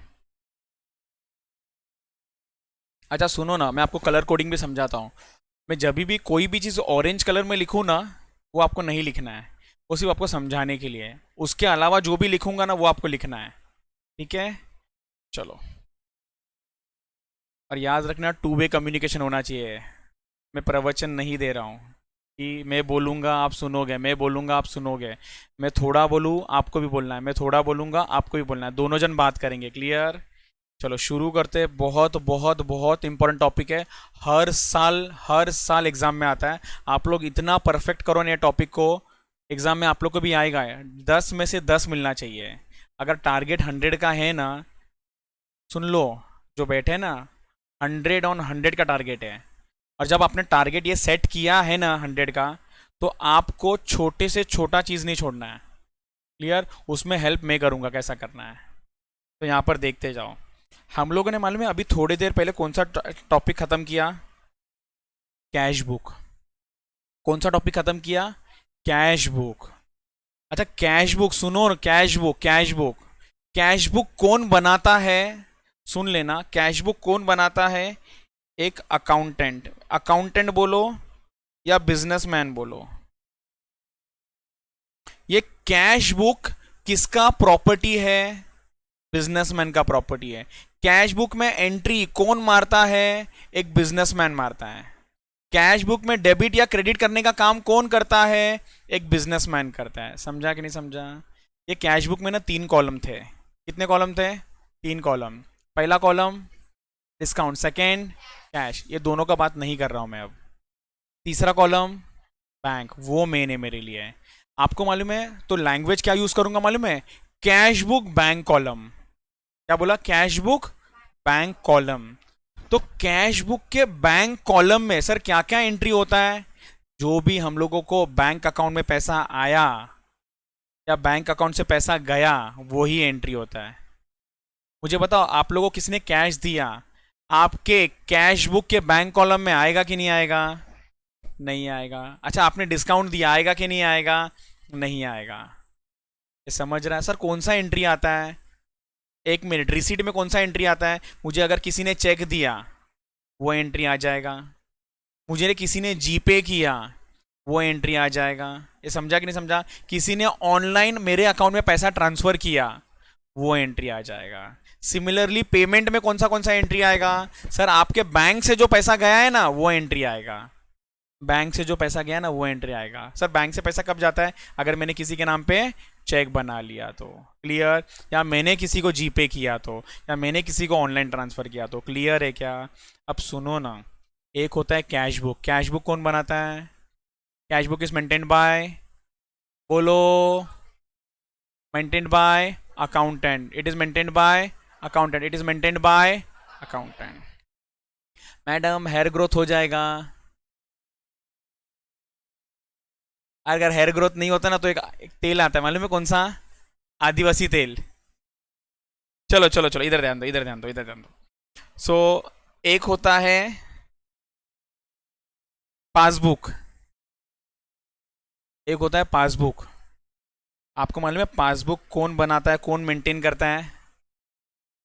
अच्छा सुनो ना, मैं आपको कलर कोडिंग भी समझाता हूँ। मैं जब भी कोई भी चीज़ ऑरेंज कलर में लिखूँ ना, वो आपको नहीं लिखना है, वो सिर्फ आपको समझाने के लिए है। उसके अलावा जो भी लिखूंगा ना, वो आपको लिखना है, ठीक है? चलो, और याद रखना, टू वे कम्युनिकेशन होना चाहिए। मैं प्रवचन नहीं दे रहा हूँ कि मैं बोलूँगा आप सुनोगे, मैं बोलूँगा आप सुनोगे। मैं थोड़ा बोलूँ आपको भी बोलना है, मैं थोड़ा बोलूँगा आपको भी बोलना है, दोनों जन बात करेंगे। क्लियर? चलो शुरू करते हैं। बहुत बहुत बहुत इंपॉर्टेंट टॉपिक है, हर साल एग्जाम में आता है। आप लोग इतना परफेक्ट करो ना ये टॉपिक को, एग्जाम में आप लोग को भी आएगा। 10 में से 10 मिलना चाहिए। अगर टारगेट 100 का है ना, सुन लो जो बैठे ना, 100 का टारगेट है। और जब आपने टारगेट ये सेट किया है ना 100 का, तो आपको छोटे से छोटा चीज़ नहीं छोड़ना है। क्लियर? उसमें हेल्प मैं करूँगा कैसा करना है। तो यहाँ पर देखते जाओ। हम लोगों ने मालूम है अभी थोड़ी देर पहले कौन सा टॉपिक खत्म किया? Cash book. कौन सा टॉपिक खत्म किया? Cash book. अच्छा कैश बुक सुनो, cash book, cash book, cash book कौन बनाता है? सुन लेना, कैश बुक कौन बनाता है? एक अकाउंटेंट। अकाउंटेंट बोलो या बिजनेसमैन बोलो, ये कैश बुक किसका प्रॉपर्टी है? बिजनेसमैन का प्रॉपर्टी है। कैश बुक में एंट्री कौन मारता है? एक बिजनेसमैन मारता है। कैश बुक में डेबिट या क्रेडिट करने का काम कौन करता है? एक बिजनेसमैन करता है। समझा कि नहीं समझा? ये कैश बुक में ना 3 कॉलम थे। कितने कॉलम थे? 3 कॉलम। पहला कॉलम डिस्काउंट, सेकेंड कैश, ये दोनों का बात नहीं कर रहा हूं मैं अब। तीसरा कॉलम बैंक, वो मेन है मेरे लिए। आपको मालूम है तो लैंग्वेज क्या यूज करूंगा मालूम है? Cash book bank column. क्या बोला? Cash book bank column. तो कैश बुक के बैंक कॉलम में सर क्या क्या एंट्री होता है? जो भी हम लोगों को बैंक अकाउंट में पैसा आया या बैंक अकाउंट से पैसा गया, वो ही एंट्री होता है। मुझे बताओ, आप लोगों को किसने कैश दिया, आपके कैश बुक के बैंक कॉलम में आएगा कि नहीं आएगा? नहीं आएगा। अच्छा, आपने डिस्काउंट दिया, आएगा कि नहीं आएगा? नहीं आएगा। ये समझ रहा है सर? कौन सा एंट्री आता है? एक मिनट, रिसीट में कौन सा एंट्री आता है? मुझे अगर किसी ने चेक दिया वो एंट्री आ जाएगा, मुझे किसी ने जीपे किया वो एंट्री आ जाएगा। ये समझा कि नहीं समझा? किसी ने ऑनलाइन मेरे अकाउंट में पैसा ट्रांसफर किया वो एंट्री आ जाएगा। सिमिलरली पेमेंट में कौन सा एंट्री आएगा? सर आपके बैंक से जो पैसा गया है ना वो एंट्री आएगा। बैंक से जो पैसा गया ना वो एंट्री आएगा। सर बैंक से पैसा कब जाता है? अगर मैंने किसी के नाम पे चेक बना लिया तो। क्लियर? या मैंने किसी को जीपे किया तो, या मैंने किसी को ऑनलाइन ट्रांसफर किया तो। क्लियर है क्या? अब सुनो ना, एक होता है कैश बुक। कैश बुक कौन बनाता है? Cash book is maintained by, बोलो, maintained by accountant. It is maintained by accountant. It is maintained by accountant. Madam hair growth हो जाएगा। अगर हेयर ग्रोथ नहीं होता ना तो एक तेल आता है, मालूम है कौन सा? आदिवासी तेल। चलो चलो चलो, इधर ध्यान दो, इधर ध्यान दो, इधर ध्यान दो। सो एक होता है पासबुक, एक होता है पासबुक। आपको मालूम है पासबुक कौन बनाता है, कौन मेंटेन करता है?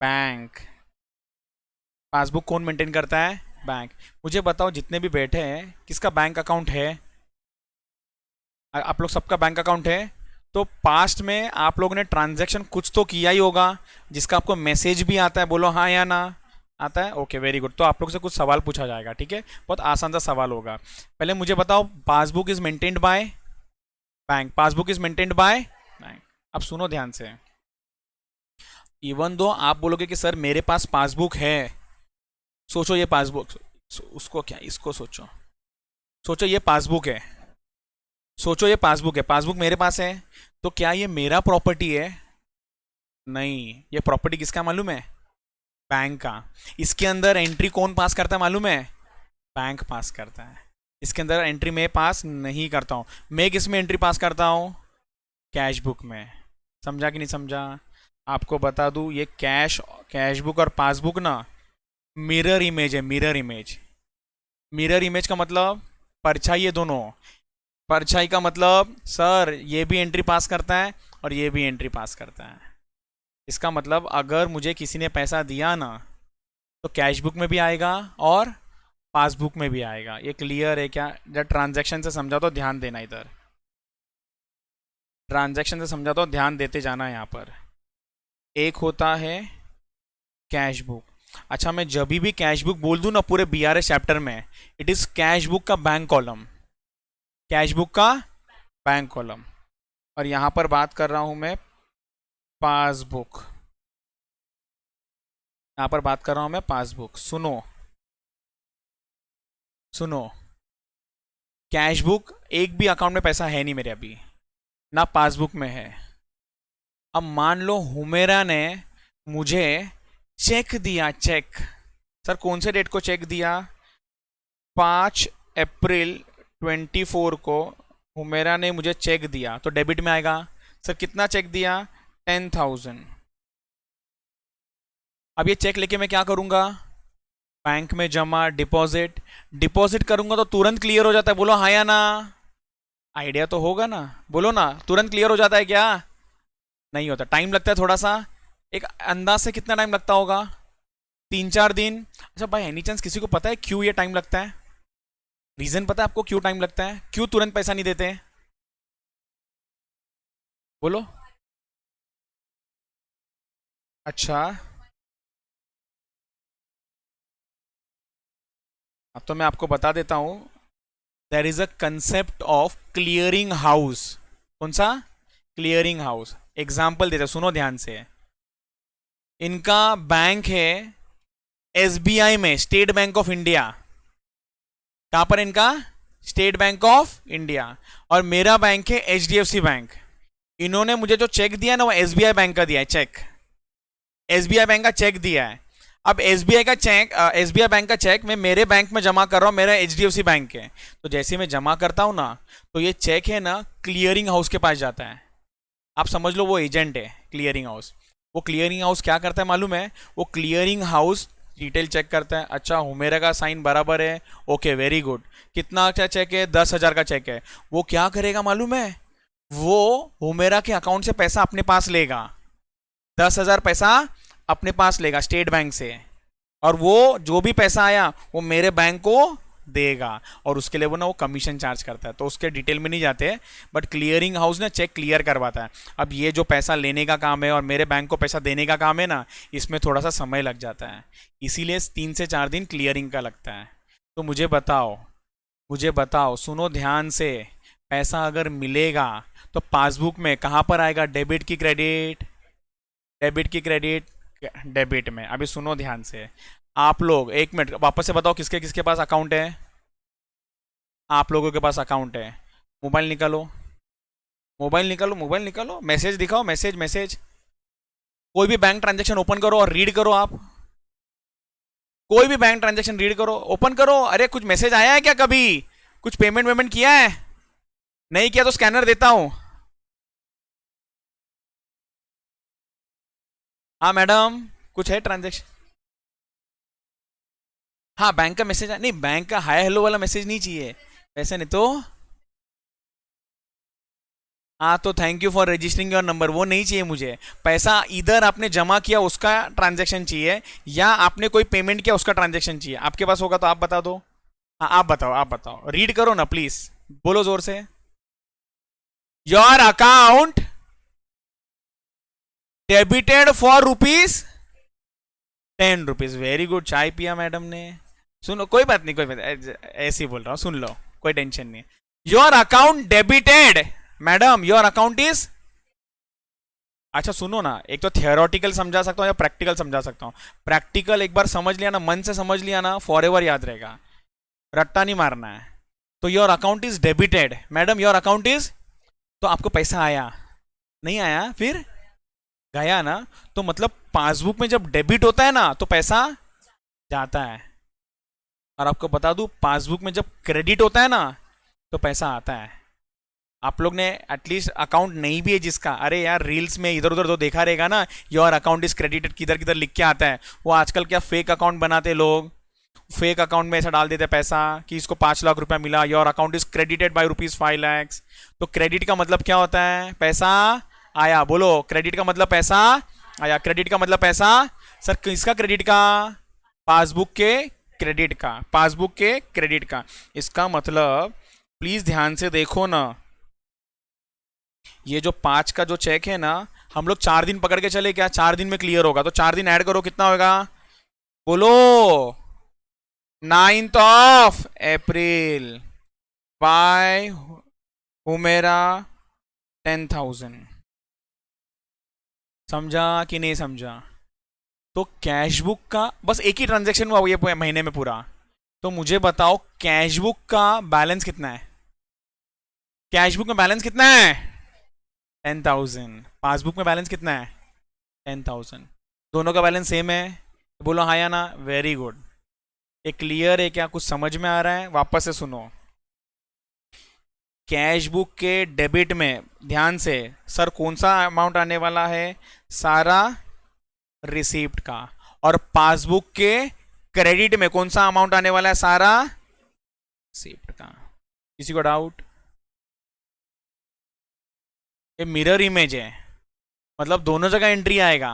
बैंक। पासबुक कौन मेंटेन करता है? बैंक। मुझे बताओ, जितने भी बैठे हैं किसका बैंक अकाउंट है? आप लोग सबका बैंक अकाउंट है। तो पास्ट में आप लोगों ने ट्रांजैक्शन कुछ तो किया ही होगा जिसका आपको मैसेज भी आता है। बोलो हाँ या ना? आता है? Okay, very good. तो आप लोग से कुछ सवाल पूछा जाएगा, ठीक है? बहुत आसान सा सवाल होगा। पहले मुझे बताओ, passbook is maintained bye bank. Passbook is maintained by bank. अब सुनो ध्यान से। इवन दो आप बोलोगे कि सर मेरे पास पासबुक है, सोचो ये पासबुक, उसको क्या, इसको सोचो, सोचो ये पासबुक है, सोचो ये पासबुक है, पासबुक मेरे पास है, तो क्या ये मेरा प्रॉपर्टी है? नहीं, ये प्रॉपर्टी किसका मालूम है? बैंक का। इसके अंदर एंट्री कौन पास करता है मालूम है? बैंक पास करता है। इसके अंदर एंट्री मैं पास नहीं करता हूँ। मैं किस में एंट्री पास करता हूँ? कैश बुक में। समझा कि नहीं समझा? आपको बता दूँ, ये कैश बुक और पासबुक ना मिरर इमेज है। Mirror image. मिरर इमेज का मतलब परछाई है दोनों। परछाई का मतलब सर ये भी एंट्री पास करता है और ये भी एंट्री पास करता है। इसका मतलब अगर मुझे किसी ने पैसा दिया ना तो कैश बुक में भी आएगा और पासबुक में भी आएगा। ये क्लियर है क्या? जब ट्रांजैक्शन से समझा तो ध्यान देना, इधर ट्रांजैक्शन से समझा तो ध्यान देते जाना। यहाँ पर एक होता है कैश बुक। अच्छा, मैं जब भी कैश बुक बोल दूं ना पूरे बीआरएस चैप्टर में, इट इज कैश बुक का बैंक कॉलम, कैश बुक का बैंक कॉलम। और यहां पर बात कर रहा हूं मैं पासबुक, यहां पर बात कर रहा हूं मैं पासबुक। सुनो सुनो, कैश बुक, एक भी अकाउंट में पैसा है नहीं मेरे अभी, ना पासबुक में है। अब मान लो हुमेरा ने मुझे चेक दिया, चेक। सर कौन से डेट को चेक दिया? 5 अप्रैल 24 को हुमेरा ने मुझे चेक दिया, तो डेबिट में आएगा। सर कितना चेक दिया? 10,000। अब ये चेक लेके मैं क्या करूंगा? बैंक में जमा, डिपॉजिट। डिपॉजिट करूंगा तो तुरंत क्लियर हो जाता है। बोलो हाँ या ना? आइडिया तो होगा ना? बोलो ना, तुरंत क्लियर हो जाता है क्या? नहीं होता, टाइम लगता है थोड़ा सा। एक अंदाज से कितना टाइम लगता होगा? 3-4 दिन। अच्छा भाई, एनी चांस किसी को पता है क्यों ये टाइम लगता है? रीजन पता है आपको क्यों टाइम लगता है? क्यों तुरंत पैसा नहीं देते? बोलो। अच्छा, अब तो मैं आपको बता देता हूं। There is a concept of clearing house. कौन सा? Clearing house. एग्जाम्पल देते, सुनो ध्यान से। इनका बैंक है एसबीआई में, स्टेट बैंक ऑफ इंडिया। कहां पर इनका? State bank of India. और मेरा बैंक है एचडीएफसी बैंक। इन्होंने मुझे जो चेक दिया ना वो एसबीआई बैंक का दिया है, चेक। एसबीआई बैंक का चेक दिया है। अब एसबीआई का चेक, एसबीआई बैंक का चेक मैं मेरे बैंक में जमा कर रहा हूँ, मेरा एचडीएफसी बैंक है, तो जैसे ही मैं जमा करता हूँ ना, तो ये चेक है ना क्लियरिंग हाउस के पास जाता है। आप समझ लो वो एजेंट है क्लियरिंग हाउस। वो क्लियरिंग हाउस क्या करता है मालूम है? वो क्लियरिंग हाउस डिटेल चेक करता है, अच्छा हुमेरा का साइन बराबर है, ओके वेरी गुड। कितना अच्छा चेक है? 10,000 का चेक है। वो क्या करेगा मालूम है? वो हुमेरा के अकाउंट से पैसा अपने पास लेगा, 10,000 पैसा अपने पास लेगा स्टेट बैंक से, और वो जो भी पैसा आया वो मेरे बैंक को देगा, और उसके लिए वो ना वो कमीशन चार्ज करता है, तो उसके डिटेल में नहीं जाते, बट क्लियरिंग हाउस ना चेक क्लियर करवाता है। अब ये जो पैसा लेने का काम है और मेरे बैंक को पैसा देने का काम है ना, इसमें थोड़ा सा समय लग जाता है, इसीलिए 3 से 4 दिन क्लियरिंग का लगता है। तो मुझे बताओ सुनो ध्यान से, पैसा अगर मिलेगा तो पासबुक में कहाँ पर आएगा? डेबिट की क्रेडिट? डेबिट की क्रेडिट? डेबिट में। अभी सुनो ध्यान से, आप लोग 1 मिनट वापस से बताओ किसके किसके पास अकाउंट है? आप लोगों के पास अकाउंट है। मोबाइल निकालो, मोबाइल निकालो, मोबाइल निकालो, मैसेज दिखाओ, मैसेज मैसेज। कोई भी बैंक ट्रांजेक्शन ओपन करो और रीड करो आप। कोई भी बैंक ट्रांजेक्शन रीड करो, ओपन करो। अरे कुछ मैसेज आया है क्या कभी? कुछ पेमेंट वेमेंट किया है? नहीं किया तो स्कैनर देता हूं। हाँ मैडम, कुछ है ट्रांजेक्शन? हाँ बैंक का मैसेज नहीं, बैंक का हाय हेलो वाला मैसेज नहीं चाहिए, वैसे नहीं तो। हाँ तो thank you for registering your number, वो नहीं चाहिए मुझे। पैसा इधर आपने जमा किया उसका ट्रांजैक्शन चाहिए, या आपने कोई पेमेंट किया उसका ट्रांजैक्शन चाहिए। आपके पास होगा तो आप बता दो। हाँ आप बताओ, आप बताओ, रीड करो ना प्लीज, बोलो जोर से। Your account debited for ₹10। Very good, चाय पिया मैडम ने। सुनो, कोई बात नहीं, कोई बात नहीं, ऐसे ही बोल रहा हूँ, सुन लो, कोई टेंशन नहीं। Your account debited, madam your account is. अच्छा सुनो ना, एक तो थियोरटिकल समझा सकता हूँ या प्रैक्टिकल समझा सकता हूँ। प्रैक्टिकल एक बार समझ लिया ना, मन से समझ लिया ना, फॉर एवर याद रहेगा, रट्टा नहीं मारना है। तो your account is debited, madam your account is, तो आपको पैसा आया? नहीं आया, फिर गया ना। तो मतलब पासबुक में जब डेबिट होता है ना तो पैसा जाता है, और आपको बता दूं पासबुक में जब क्रेडिट होता है ना तो पैसा आता है। आप लोग ने एटलीस्ट अकाउंट नहीं भी है जिसका, अरे यार रील्स में इधर उधर तो देखा रहेगा ना, योर अकाउंट इज क्रेडिटेड, किधर किधर लिख के आता है। वो आजकल क्या फेक अकाउंट बनाते लोग, फेक अकाउंट में ऐसा डाल देते पैसा कि इसको 5 लाख रुपया मिला, your account is credited bye ₹5 lakhs। तो क्रेडिट का मतलब क्या होता है? पैसा आया। बोलो, क्रेडिट का मतलब पैसा आया। क्रेडिट का मतलब पैसा, सर किसका क्रेडिट का? पासबुक के क्रेडिट का, पासबुक के क्रेडिट का। इसका मतलब प्लीज ध्यान से देखो ना, ये जो 5 का जो चेक है ना, हम लोग 4 दिन पकड़ के चले क्या? 4 दिन में क्लियर होगा, तो 4 दिन ऐड करो, कितना होगा? बोलो। 9th of April bye Humera 10,000। समझा कि नहीं समझा? तो कैशबुक का बस एक ही ट्रांजेक्शन हुआ ये महीने में पूरा। तो मुझे बताओ कैशबुक का बैलेंस कितना है? कैशबुक में बैलेंस कितना है? 10,000। पासबुक में बैलेंस कितना है? 10,000। दोनों का बैलेंस सेम है? बोलो हाँ या ना। Very good. ये क्लियर है क्या? कुछ समझ में आ रहा है? वापस से सुनो, कैश बुक के डेबिट में ध्यान से, सर कौन सा अमाउंट आने वाला है? सारा रिसीप्ट का। और पासबुक के क्रेडिट में कौन सा अमाउंट आने वाला है? सारा रिसीप्ट का। किसी को डाउट? ये मिरर इमेज है, मतलब दोनों जगह एंट्री आएगा,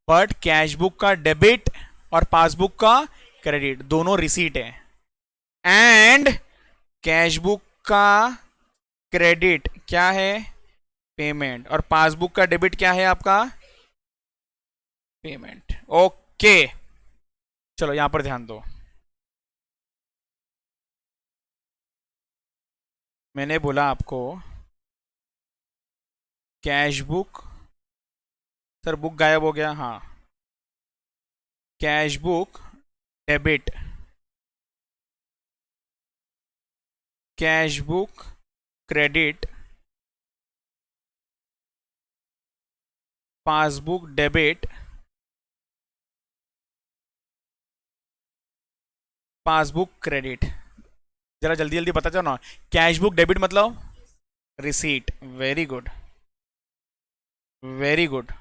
बट कैश बुक का डेबिट और पासबुक का क्रेडिट दोनों रिसीट है, एंड कैश बुक का क्रेडिट क्या है? पेमेंट। और पासबुक का डेबिट क्या है आपका? पेमेंट। ओके, चलो यहां पर ध्यान दो। मैंने बोला आपको कैश बुक, सर बुक गायब हो गया, हाँ। Cash book debit, cash book credit, passbook debit, passbook credit, जरा जल्दी जल्दी बता जाओ ना। कैश बुक डेबिट मतलब receipt, very good, very good.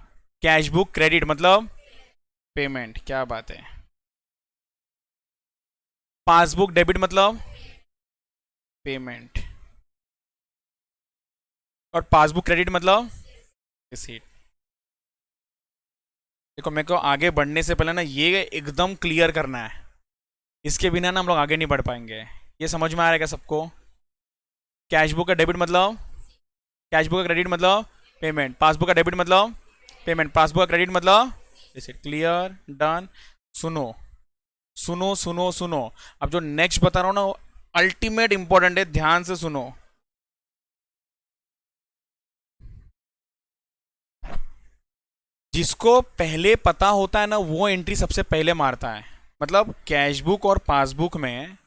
Cash book credit मतलब पेमेंट, क्या बात है। पासबुक डेबिट मतलब पेमेंट, और पासबुक क्रेडिट मतलब रिसीट। देखो मेरे को आगे बढ़ने से पहले ना ये एकदम क्लियर करना है, इसके बिना ना हम लोग आगे नहीं बढ़ पाएंगे। ये समझ में आ रहा है क्या सबको? कैश बुक का डेबिट मतलब, कैश बुक का क्रेडिट मतलब पेमेंट, पासबुक का डेबिट मतलब पेमेंट, पासबुक का क्रेडिट मतलब रिसीट। Clear, done. सुनो सुनो सुनो सुनो, अब जो नेक्स्ट बता रहा हूं ना अल्टीमेट इंपॉर्टेंट है, ध्यान से सुनो। जिसको पहले पता होता है ना वो एंट्री सबसे पहले मारता है। मतलब कैश बुक और पासबुक में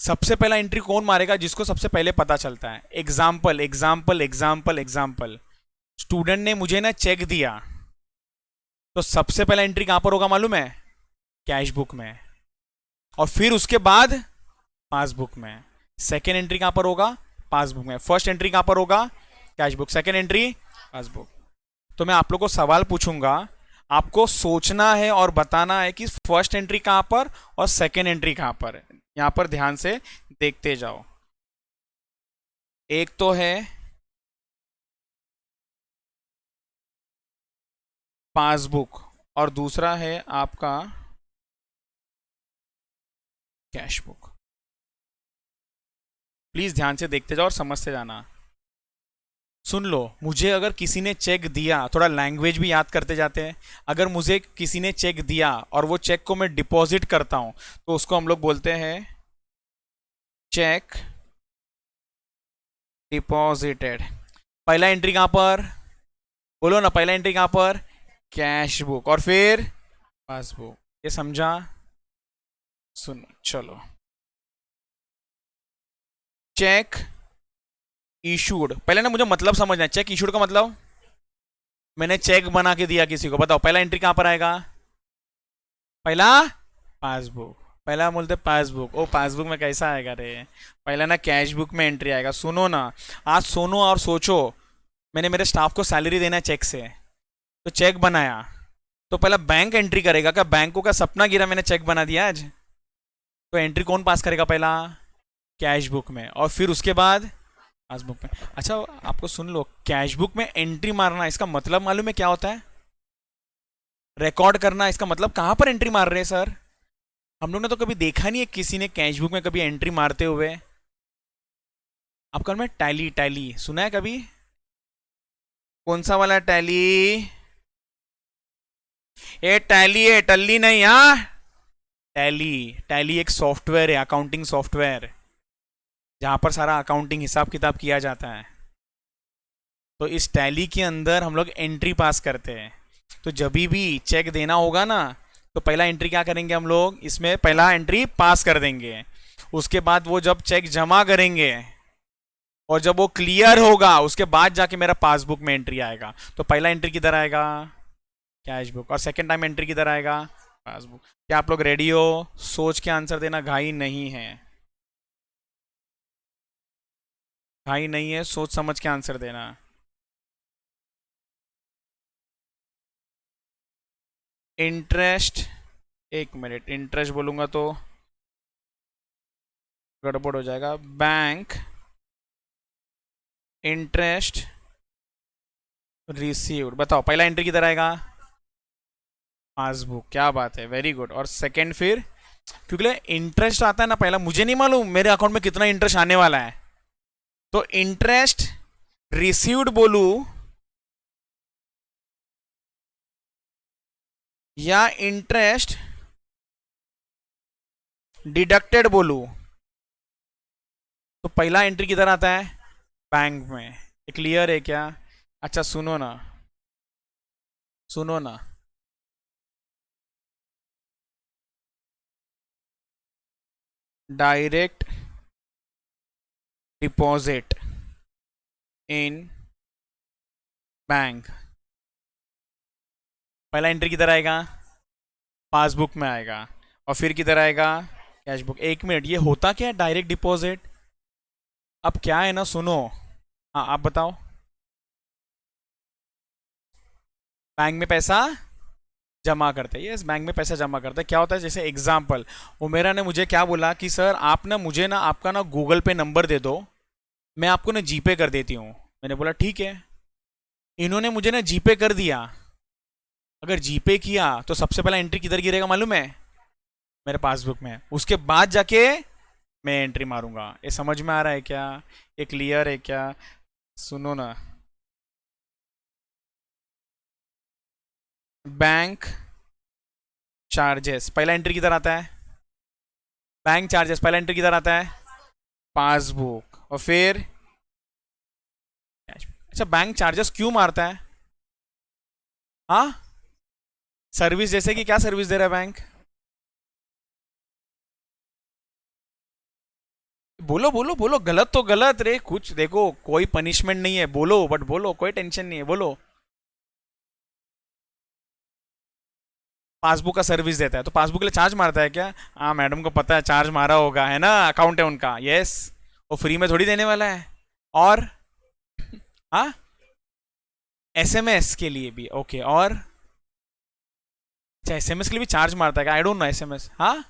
सबसे पहला एंट्री कौन मारेगा? जिसको सबसे पहले पता चलता है। Example example example example, student ने मुझे ना चेक दिया, तो सबसे पहला एंट्री कहां पर होगा मालूम है? कैश बुक में, और फिर उसके बाद पासबुक में। सेकेंड एंट्री कहां पर होगा? पासबुक में। फर्स्ट एंट्री कहां पर होगा? Cash book. Second entry passbook. तो मैं आप लोग को सवाल पूछूंगा, आपको सोचना है और बताना है कि फर्स्ट एंट्री कहां पर और सेकेंड एंट्री कहां पर। यहां पर ध्यान से देखते जाओ। एक तो है पासबुक और दूसरा है आपका कैश बुक। प्लीज ध्यान से देखते जाओ और समझते जाना। सुन लो, मुझे अगर किसी ने चेक दिया, थोड़ा लैंग्वेज भी याद करते जाते हैं। अगर मुझे किसी ने चेक दिया और वो चेक को मैं डिपॉजिट करता हूं, तो उसको हम लोग बोलते हैं चेक डिपॉजिटेड। पहला एंट्री कहां पर? बोलो ना, पहला एंट्री कहां पर? कैश बुक, और फिर पासबुक। ये समझा? सुनो चलो। चेक इशूड, पहले ना मुझे मतलब समझना है। चेक इशूड का मतलब, मैंने चेक बना के दिया किसी को, बताओ पहला एंट्री कहां पर आएगा? पहला पासबुक, पहला बोलते पासबुक। ओ पासबुक में कैसा आएगा रे? पहला ना कैश बुक में एंट्री आएगा। सुनो ना, आज सुनो और सोचो। मैंने मेरे स्टाफ को सैलरी देना है चेक से, तो चेक बनाया, तो पहला बैंक एंट्री करेगा क्या? बैंकों का सपना गिरा, मैंने चेक बना दिया आज। तो एंट्री कौन पास करेगा पहला? कैश बुक में, और फिर उसके बाद पासबुक में। अच्छा आपको सुन लो, कैश बुक में एंट्री मारना, इसका मतलब मालूम है क्या होता है? रिकॉर्ड करना। इसका मतलब कहां पर एंट्री मार रहे हैं सर? हम लोग ने तो कभी देखा नहीं है किसी ने कैश बुक में कभी एंट्री मारते हुए। आपका में टैली, टैली सुना है कभी? कौन सा वाला टैली? ये टैली है, टल्ली नहीं। हाँ, टैली। टैली एक सॉफ्टवेयर है, अकाउंटिंग सॉफ्टवेयर, जहां पर सारा अकाउंटिंग हिसाब किताब किया जाता है। तो इस टैली के अंदर हम लोग एंट्री पास करते हैं। तो जब भी चेक देना होगा ना, तो पहला एंट्री क्या करेंगे हम लोग? इसमें पहला एंट्री पास कर देंगे। उसके बाद वो जब चेक जमा करेंगे और जब वो क्लियर होगा, उसके बाद जाके मेरा पासबुक में एंट्री आएगा। तो पहला एंट्री किधर आएगा? कैश बुक, और सेकेंड टाइम एंट्री किधर आएगा? पासबुक। क्या आप लोग रेडी हो? सोच के आंसर देना, घाई नहीं है, घाई नहीं है, सोच समझ के आंसर देना। इंटरेस्ट, एक मिनट, इंटरेस्ट बोलूंगा तो गड़बड़ हो जाएगा। बैंक इंटरेस्ट रिसीव्ड, बताओ पहला एंट्री किधर आएगा? पासबुक, क्या बात है, वेरी गुड। और सेकंड फिर, क्योंकि इंटरेस्ट आता है ना पहला, मुझे नहीं मालूम मेरे अकाउंट में कितना इंटरेस्ट आने वाला है, तो इंटरेस्ट रिसीव्ड बोलू या इंटरेस्ट डिडक्टेड बोलू, तो पहला एंट्री किधर आता है? बैंक में। क्लियर है क्या? अच्छा सुनो ना, सुनो ना, डायरेक्ट डिपॉजिट इन बैंक, पहला एंट्री किधर आएगा? पासबुक में आएगा, और फिर किधर आएगा? Cash book. एक मिनट, ये होता क्या है डायरेक्ट डिपॉजिट? अब क्या है ना, सुनो। हाँ आप बताओ। बैंक में पैसा जमा करते हैं, यस बैंक में पैसा जमा करते हैं। क्या होता है, जैसे एग्जाम्पल, उमेरा ने मुझे क्या बोला कि सर आप ना मुझे ना आपका ना गूगल पे नंबर दे दो, मैं आपको ना जीपे कर देती हूँ। मैंने बोला ठीक है। इन्होंने मुझे ना जीपे कर दिया। अगर जीपे किया तो सबसे पहला एंट्री किधर गिरेगा मालूम है? मेरे पासबुक में। उसके बाद जाके मैं एंट्री मारूंगा। ये समझ में आ रहा है क्या? ये क्लियर है क्या? सुनो ना। बैंक चार्जेस पहला एंट्री किधर आता है? बैंक चार्जेस पहला एंट्री किधर आता है? पासबुक। और फिर अच्छा, बैंक चार्जेस क्यों मारता है? हाँ, सर्विस जैसे कि क्या सर्विस दे रहा है बैंक? बोलो बोलो बोलो, गलत तो गलत रे, कुछ देखो कोई पनिशमेंट नहीं है, बोलो बट बोलो, कोई टेंशन नहीं है, बोलो। पासबुक का सर्विस देता है तो पासबुक के लिए चार्ज मारता है क्या? हाँ मैडम को पता है, चार्ज मारा होगा, है ना, अकाउंट है उनका, यस। वो फ्री में थोड़ी देने वाला है। और हाँ, एसएमएस के लिए भी ओके। और अच्छा, एसएमएस के लिए भी चार्ज मारता है क्या? I don't know SMS. हाँ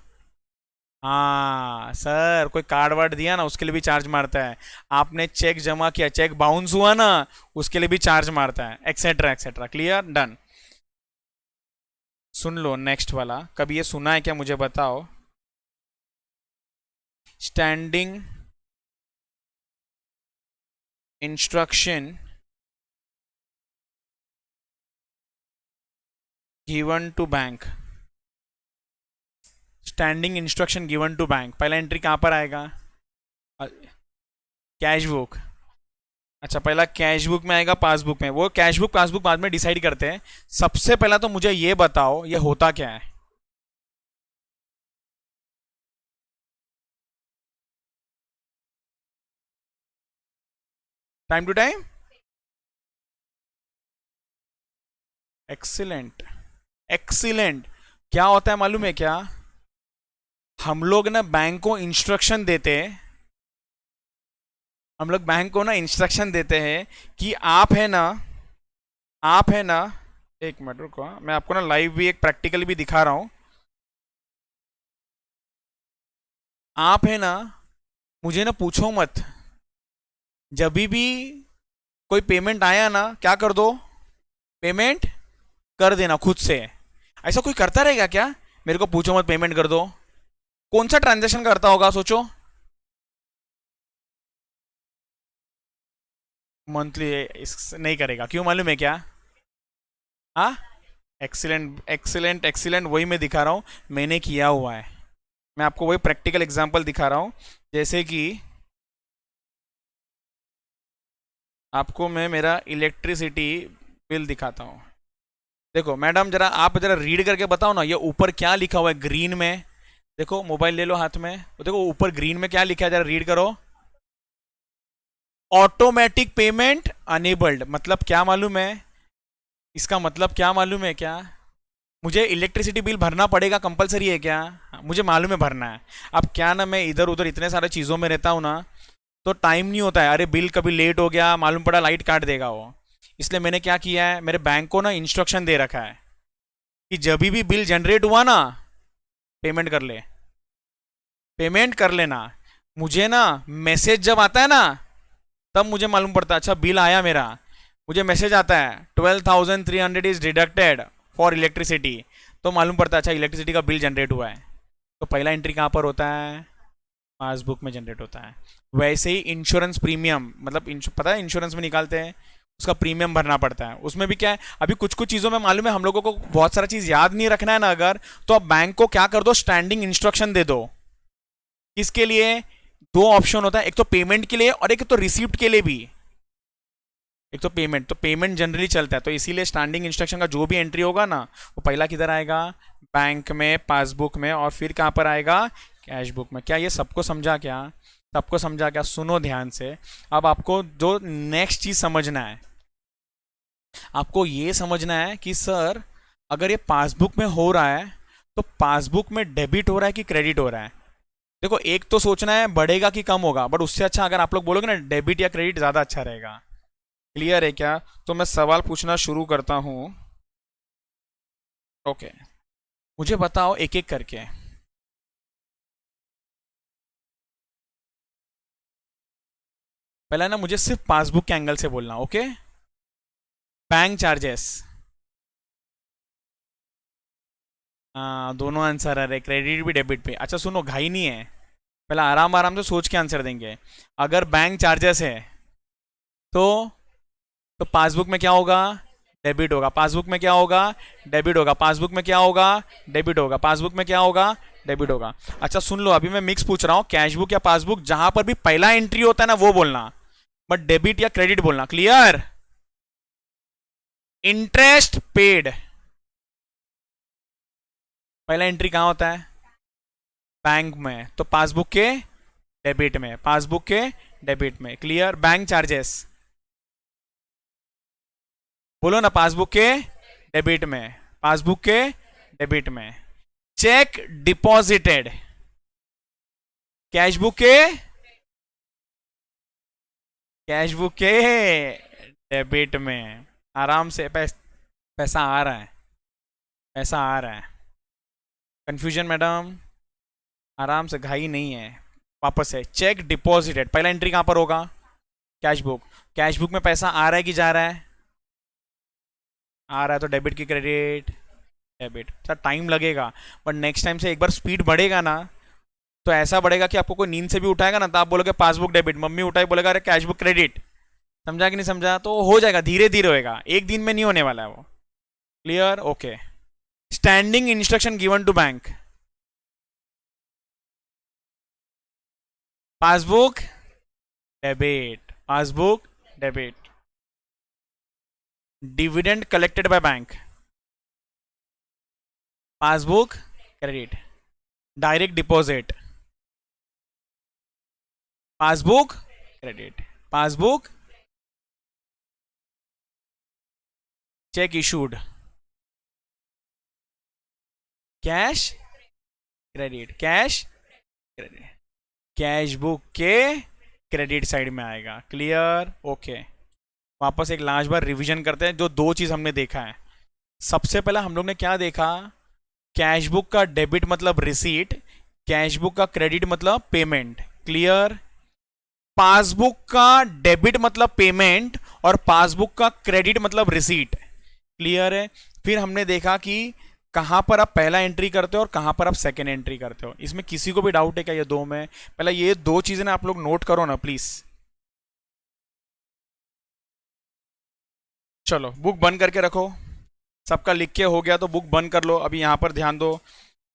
हाँ सर, कोई कार्ड वार्ड दिया ना उसके लिए भी चार्ज मारता है। आपने चेक जमा किया, चेक बाउंस हुआ ना, उसके लिए भी चार्ज मारता है, एक्सेट्रा एक्सेट्रा। Clear, done. सुन लो नेक्स्ट वाला, कभी ये सुना है क्या मुझे बताओ? Standing instruction given to bank. Standing instruction given to bank, पहला एंट्री कहाँ पर आएगा? Cash book. अच्छा, पहला कैश बुक में आएगा, पासबुक में? वो कैश बुक पासबुक बाद में डिसाइड करते हैं। सबसे पहला तो मुझे ये बताओ, ये होता क्या है? Time to time. Excellent, excellent. क्या होता है मालूम है क्या? हम लोग ना बैंक को इंस्ट्रक्शन देते हैं, हम लोग बैंक को ना इंस्ट्रक्शन देते हैं कि आप है ना, आप है ना, एक मिनट रुको, मैं आपको ना लाइव भी एक प्रैक्टिकल भी दिखा रहा हूं। आप है ना, मुझे ना पूछो मत, जब भी कोई पेमेंट आया ना क्या कर दो, पेमेंट कर देना खुद से। ऐसा कोई करता रहेगा क्या? मेरे को पूछो मत, पेमेंट कर दो। कौन सा ट्रांजेक्शन करता होगा सोचो? मंथली नहीं करेगा, क्यों मालूम है क्या? हाँ, एक्सीलेंट एक्सीलेंट एक्सीलेंट, वही मैं दिखा रहा हूँ, मैंने किया हुआ है। मैं आपको वही प्रैक्टिकल एग्जांपल दिखा रहा हूँ। जैसे कि आपको मैं मेरा इलेक्ट्रिसिटी बिल दिखाता हूँ। देखो मैडम, जरा आप जरा रीड करके बताओ ना, ये ऊपर क्या लिखा हुआ है ग्रीन में? देखो मोबाइल ले लो हाथ में, तो देखो ऊपर ग्रीन में क्या लिखा है, जरा रीड करो। ऑटोमेटिक पेमेंट अनेबल्ड, मतलब क्या मालूम है? इसका मतलब क्या मालूम है क्या? मुझे इलेक्ट्रिसिटी बिल भरना पड़ेगा, कंपलसरी है क्या? हाँ, मुझे मालूम है भरना है। अब क्या ना, मैं इधर उधर इतने सारे चीज़ों में रहता हूँ ना, तो टाइम नहीं होता है। अरे बिल कभी लेट हो गया, मालूम पड़ा लाइट काट देगा वो। इसलिए मैंने क्या किया है, मेरे बैंक को ना इंस्ट्रक्शन दे रखा है कि जब भी बिल जनरेट हुआ ना, पेमेंट कर ले, पेमेंट कर लेना। मुझे ना मैसेज जब आता है ना, तब मुझे मालूम पड़ता है अच्छा बिल आया मेरा। मुझे मैसेज आता है 12,300 इज डिडक्टेड फॉर इलेक्ट्रिसिटी, तो मालूम पड़ता है अच्छा इलेक्ट्रिसिटी का बिल जनरेट हुआ है। तो पहला एंट्री कहाँ पर होता है? पासबुक में जनरेट होता है। वैसे ही इंश्योरेंस प्रीमियम, मतलब पता है इंश्योरेंस में निकालते हैं, उसका प्रीमियम भरना पड़ता है। उसमें भी क्या है, अभी कुछ कुछ चीज़ों में मालूम है हम लोगों को बहुत सारा चीज़ याद नहीं रखना है ना, अगर तो आप बैंक को क्या कर दो, स्टैंडिंग इंस्ट्रक्शन दे दो। किसके लिए? दो ऑप्शन होता है, एक तो पेमेंट के लिए और एक तो रिसीप्ट के लिए भी। एक तो पेमेंट जनरली चलता है, तो इसीलिए स्टैंडिंग इंस्ट्रक्शन का जो भी एंट्री होगा ना, वो पहला किधर आएगा? बैंक में, पासबुक में, और फिर कहाँ पर आएगा? कैश बुक में। क्या ये सबको समझा क्या? सबको समझा क्या? सुनो ध्यान से। अब आपको जो नेक्स्ट चीज समझना है, आपको ये समझना है कि सर अगर ये पासबुक में हो रहा है, तो पासबुक में डेबिट हो रहा है कि क्रेडिट हो रहा है? देखो एक तो सोचना है बढ़ेगा कि कम होगा, बट उससे अच्छा अगर आप लोग बोलोगे ना डेबिट या क्रेडिट ज्यादा अच्छा रहेगा। क्लियर है क्या? तो मैं सवाल पूछना शुरू करता हूं। ओके, मुझे बताओ एक एक करके। पहला ना मुझे सिर्फ पासबुक के एंगल से बोलना, ओके। Bank charges. हाँ, दोनों आंसर आ रहे, क्रेडिट भी डेबिट भी। अच्छा सुनो, घाई नहीं है, पहले आराम आराम से सोच के आंसर देंगे। अगर बैंक चार्जेस है तो पासबुक में क्या होगा? डेबिट होगा। पासबुक में क्या होगा? डेबिट होगा। पासबुक में क्या होगा? डेबिट होगा। पासबुक में क्या होगा? डेबिट होगा। अच्छा सुन लो, अभी मैं मिक्स पूछ रहा हूँ, कैश बुक या पासबुक, जहां पर भी पहला एंट्री होता है ना वो बोलना, बट डेबिट या क्रेडिट बोलना। क्लियर? इंटरेस्ट पेड, पहला एंट्री कहां होता है? बैंक में, तो पासबुक के डेबिट में, पासबुक के डेबिट में। क्लियर? बैंक चार्जेस बोलो ना, पासबुक के डेबिट में, पासबुक के डेबिट में। चेक डिपॉजिटेड, कैश बुक के, कैश बुक के डेबिट में। आराम से पैसा आ रहा है, पैसा आ रहा है। Confusion madam? आराम से, घाई नहीं है। वापस है, चेक डिपॉजिटेड, पहला एंट्री कहां पर होगा? Cash book. कैश बुक में पैसा आ रहा है कि जा रहा है? आ रहा है, तो डेबिट की क्रेडिट, डेबिट। सर टाइम लगेगा, बट नेक्स्ट टाइम से एक बार स्पीड बढ़ेगा ना, तो ऐसा बढ़ेगा कि आपको कोई नींद से भी उठाएगा ना, तो आप बोलोगे पासबुक डेबिट, मम्मी उठाई बोलेगा अरे कैश बुक क्रेडिट। समझा कि नहीं समझा? तो हो जाएगा, धीरे धीरे होएगा, एक दिन में नहीं होने वाला है वो। Clear? Okay. Standing instruction given to bank, passbook debit, passbook debit. Dividend collected by bank, passbook credit. Direct deposit, passbook credit, passbook. Cheque issued, cash credit, cash credit. Cash book के क्रेडिट साइड में आएगा। Clear? Okay. वापस एक last बार revision करते हैं, जो दो चीज हमने देखा है। सबसे पहला हम लोग ने क्या देखा? कैश बुक का डेबिट मतलब रिसीट, कैश बुक का क्रेडिट मतलब पेमेंट। क्लियर? पासबुक का डेबिट मतलब पेमेंट और पासबुक का क्रेडिट मतलब रिसीट। क्लियर है? फिर हमने देखा कि कहां पर आप पहला एंट्री करते हो और कहां पर आप सेकेंड एंट्री करते हो। इसमें किसी को भी डाउट है क्या ये दो में? पहले ये दो चीजें ना आप लोग नोट करो ना प्लीज। चलो बुक बंद करके रखो, सबका लिख के हो गया तो बुक बंद कर लो। अभी यहां पर ध्यान दो,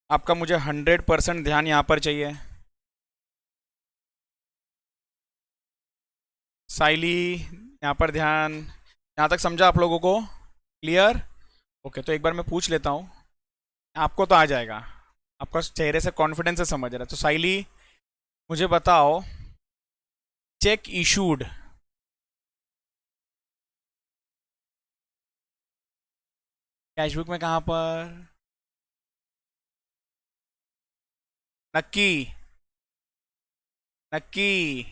आपका मुझे 100% ध्यान यहां पर चाहिए। साइली, यहाँ पर ध्यान। यहाँ तक समझा आप लोगों को? क्लियर? ओके, तो एक बार मैं पूछ लेता हूँ, आपको तो आ जाएगा, आपका चेहरे से कॉन्फिडेंस से समझ रहा है। तो साइली मुझे बताओ, चेक इशूड, कैश बुक में कहाँ पर? नक्की, नक्की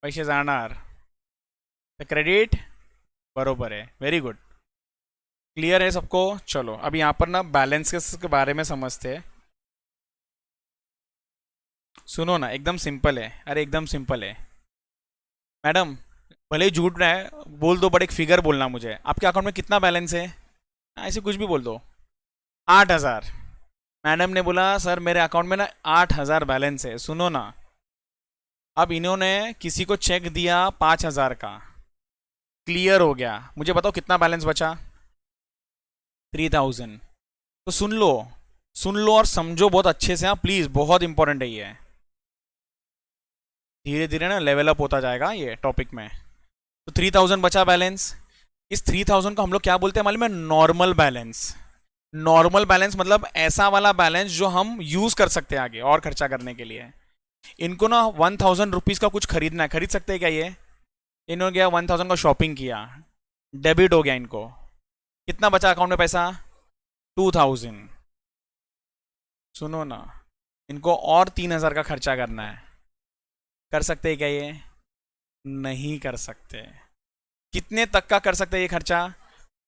पैसे जाणार, क्रेडिट बरोबर है, वेरी गुड। क्लियर है सबको? चलो अभी यहाँ पर ना बैलेंस के बारे में समझते हैं। सुनो ना, एकदम सिंपल है, अरे एकदम सिंपल है मैडम। भले ही झूठ रहा है बोल दो, बट एक फिगर बोलना मुझे, आपके अकाउंट में कितना बैलेंस है? ऐसे कुछ भी बोल दो। 8,000। मैडम ने बोला सर मेरे अकाउंट में ना 8,000 बैलेंस है। सुनो ना, अब इन्होंने किसी को चेक दिया 5,000 का, क्लियर हो गया, मुझे बताओ कितना बैलेंस बचा? 3,000। तो सुन लो, सुन लो और समझो बहुत अच्छे से, हाँ प्लीज, बहुत इंपॉर्टेंट है ये। धीरे धीरे ना लेवल अप होता जाएगा ये टॉपिक में। तो 3,000 बचा बैलेंस। इस 3,000 को हम लोग क्या बोलते हैं मालूम है? Normal balance. नॉर्मल बैलेंस मतलब ऐसा वाला बैलेंस जो हम यूज कर सकते हैं आगे और खर्चा करने के लिए। इनको ना 1,000 रुपीज का कुछ खरीदना है, खरीद सकते हैं क्या ये? इन्होंने गया 1,000 का शॉपिंग किया, डेबिट हो गया इनको। कितना बचा अकाउंट में पैसा? 2,000। सुनो ना, इनको और 3,000 का खर्चा करना है। कर सकते हैं क्या ये? नहीं कर सकते। कितने तक का कर सकते हैं ये खर्चा?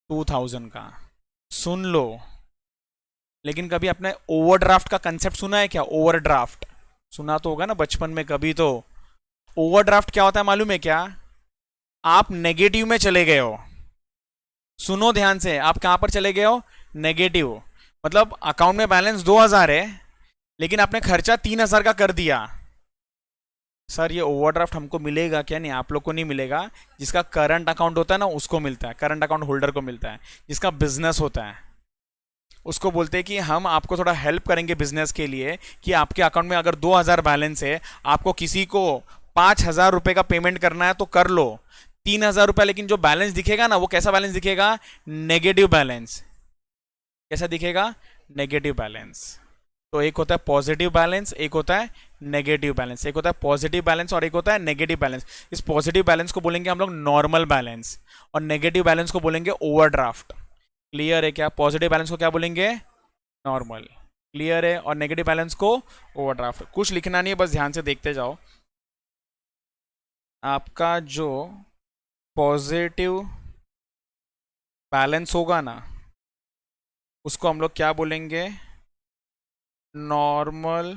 2,000 का। सुन लो, लेकिन कभी आपने ओवरड्राफ्ट का कंसेप्ट सुना है क्या? ओवरड्राफ्ट सुना तो होगा ना बचपन में कभी तो। ओवरड्राफ्ट क्या होता है मालूम है क्या? आप नेगेटिव में चले गए हो। सुनो ध्यान से, आप कहां पर चले गए हो? नेगेटिव। मतलब अकाउंट में बैलेंस 2,000 है, लेकिन आपने खर्चा 3,000 का कर दिया। सर ये ओवरड्राफ्ट हमको मिलेगा क्या? नहीं, आप लोग को नहीं मिलेगा। जिसका करंट अकाउंट होता है ना उसको मिलता है, करंट अकाउंट होल्डर को मिलता है। जिसका बिजनेस होता है उसको बोलते हैं कि हम आपको थोड़ा हेल्प करेंगे बिजनेस के लिए, कि आपके अकाउंट में अगर 2,000 बैलेंस है, आपको किसी को 5,000 रुपए का पेमेंट करना है तो कर लो। 3,000 रुपए, लेकिन जो बैलेंस दिखेगा ना वो कैसा बैलेंस दिखेगा? Negative balance. कैसा दिखेगा? Negative balance. तो एक होता है पॉजिटिव बैलेंस, एक होता है नेगेटिव बैलेंस। एक होता है पॉजिटिव बैलेंस और एक होता है नेगेटिव बैलेंस। इस पॉजिटिव बैलेंस को बोलेंगे हम लोग नॉर्मल बैलेंस, और नेगेटिव बैलेंस को बोलेंगे ओवरड्राफ्ट। क्लियर है क्या? पॉजिटिव बैलेंस को क्या बोलेंगे? नॉर्मल। क्लियर है? और नेगेटिव बैलेंस को ओवरड्राफ्ट। कुछ लिखना नहीं है, बस ध्यान से देखते जाओ। आपका जो पॉजिटिव बैलेंस होगा ना उसको हम लोग क्या बोलेंगे? Normal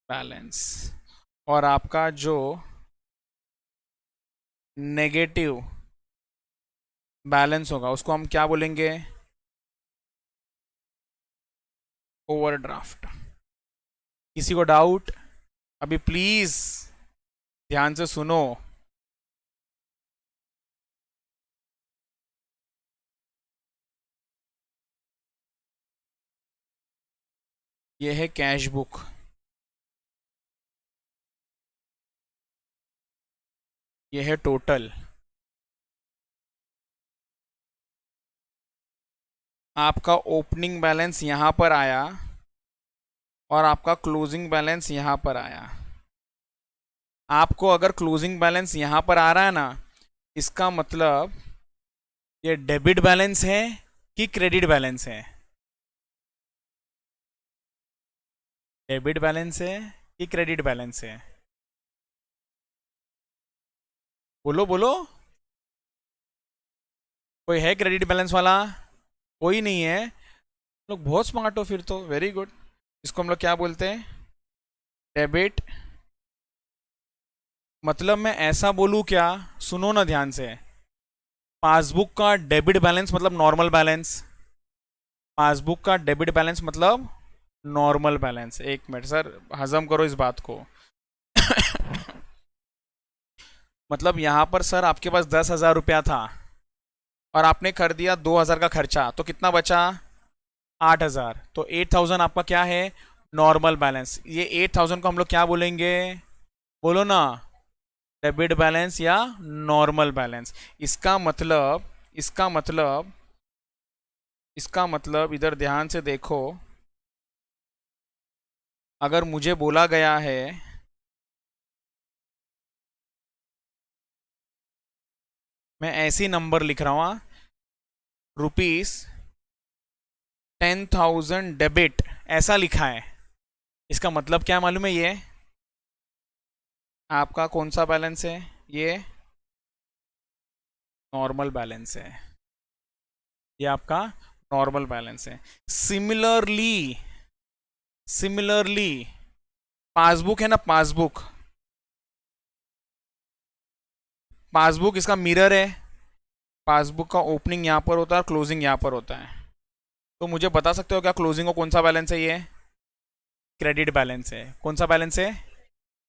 balance. और आपका जो नेगेटिव बैलेंस होगा उसको हम क्या बोलेंगे? ओवरड्राफ्ट। किसी को डाउट? अभी प्लीज ध्यान से सुनो। ये है कैश बुक। ये है टोटल। आपका ओपनिंग बैलेंस यहां पर आया और आपका क्लोजिंग बैलेंस यहां पर आया। आपको अगर क्लोजिंग बैलेंस यहां पर आ रहा है ना, इसका मतलब ये डेबिट बैलेंस है कि क्रेडिट बैलेंस है? डेबिट बैलेंस है कि क्रेडिट बैलेंस है? बोलो बोलो। कोई है क्रेडिट बैलेंस वाला? कोई नहीं है। लोग बहुत स्मार्ट हो फिर तो, वेरी गुड। इसको हम लोग क्या बोलते हैं? डेबिट। मतलब मैं ऐसा बोलूं क्या? सुनो ना ध्यान से। पासबुक का डेबिट बैलेंस मतलब नॉर्मल बैलेंस। पासबुक का डेबिट बैलेंस मतलब नॉर्मल बैलेंस। एक मिनट सर, हजम करो इस बात को। मतलब यहां पर सर आपके पास 10,000 रुपया था और आपने कर दिया 2,000 का खर्चा, तो कितना बचा? 8,000। तो 8,000 आपका क्या है? Normal balance. ये 8,000 को हम लोग क्या बोलेंगे? बोलो ना। डेबिट बैलेंस या नॉर्मल बैलेंस। इसका मतलब इसका मतलब इसका मतलब इधर ध्यान से देखो। अगर मुझे बोला गया है, मैं ऐसे ही नंबर लिख रहा हूं, ₹10,000 डेबिट, ऐसा लिखा है। इसका मतलब क्या मालूम है? ये आपका कौन सा बैलेंस है? ये नॉर्मल बैलेंस है। ये आपका नॉर्मल बैलेंस है। सिमिलरली सिमिलरली पासबुक है ना, पासबुक। पासबुक इसका मिरर है। पासबुक का ओपनिंग यहाँ पर होता है और क्लोजिंग यहाँ पर होता है। तो मुझे बता सकते हो क्या क्लोजिंग को कौन सा बैलेंस है? ये क्रेडिट बैलेंस है। कौन सा बैलेंस है?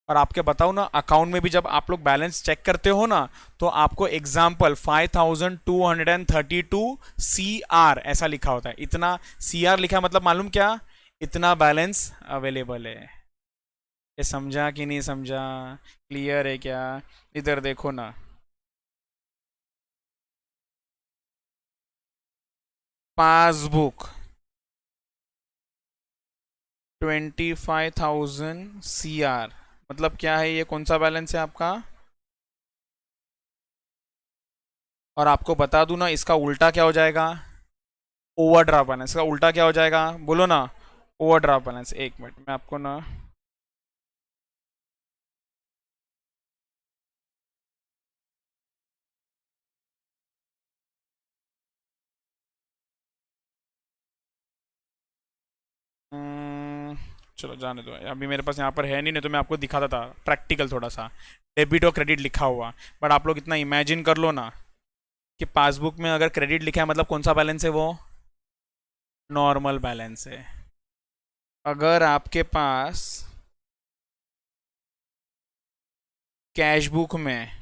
और आपके बताओ ना, अकाउंट में भी जब आप लोग बैलेंस चेक करते हो ना, तो आपको एग्जाम्पल 5,232 CR ऐसा लिखा होता है। इतना CR लिखा मतलब मालूम क्या? इतना बैलेंस अवेलेबल है। ये समझा कि नहीं समझा? क्लियर है क्या? इधर देखो ना। पासबुक 25,000 CR मतलब क्या है? ये कौन सा बैलेंस है आपका? और आपको बता दूं ना, इसका उल्टा क्या हो जाएगा? Overdraft balance. इसका उल्टा क्या हो जाएगा? बोलो ना। ओवरड्राफ्ट बैलेंस, एक मिनट मैं आपको ना चलो जाने दो, अभी मेरे पास यहाँ पर है नहीं तो मैं आपको दिखाता था प्रैक्टिकल थोड़ा सा, डेबिट और क्रेडिट लिखा हुआ। बट आप लोग इतना इमेजिन कर लो ना कि पासबुक में अगर क्रेडिट लिखा है मतलब कौन सा बैलेंस है वो, नॉर्मल बैलेंस है। अगर आपके पास कैश बुक में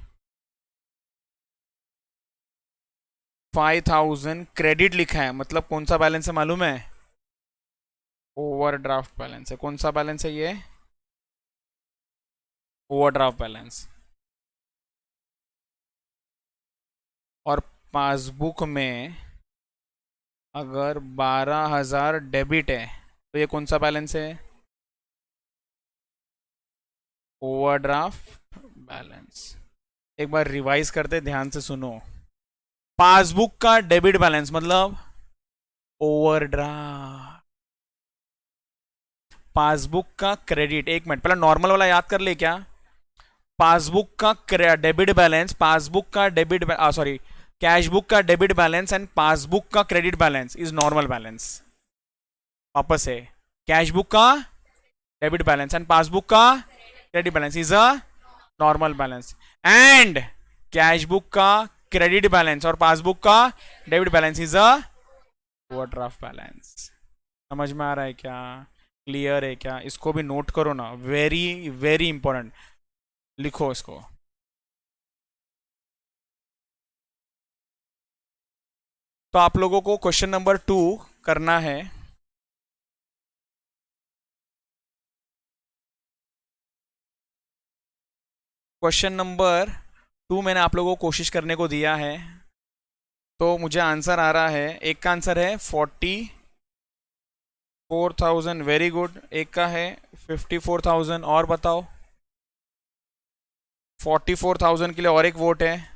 5000 क्रेडिट लिखा है मतलब कौन सा बैलेंस है मालूम है, ओवरड्राफ्ट बैलेंस है। कौन सा बैलेंस है ये, ओवरड्राफ्ट बैलेंस। और पासबुक में अगर 12,000 डेबिट है तो ये कौन सा बैलेंस है, ओवरड्राफ्ट बैलेंस। एक बार रिवाइज करते ध्यान से सुनो, पासबुक का डेबिट बैलेंस मतलब ओवरड्राफ्ट, पासबुक का क्रेडिट, एक मिनट पहले नॉर्मल वाला याद कर ले क्या, पासबुक का डेबिट बैलेंस, पासबुक का डेबिट सॉरी कैश बुक का डेबिट बैलेंस एंड पासबुक का credit balance is normal balance. वापस है, कैश बुक का डेबिट बैलेंस एंड पासबुक का credit balance is a normal balance, and cash book का credit balance और passbook का debit balance is a overdraft balance. समझ में आ रहा है क्या, क्लियर है क्या, इसको भी नोट करो ना, वेरी वेरी इंपॉर्टेंट, लिखो इसको। तो आप लोगों को क्वेश्चन नंबर 2 करना है। क्वेश्चन नंबर 2 मैंने आप लोगों को कोशिश करने को दिया है, तो मुझे आंसर आ रहा है, एक का आंसर है 44,000, वेरी गुड, एक का है 54,000, और बताओ 44,000 के लिए और एक वोट है,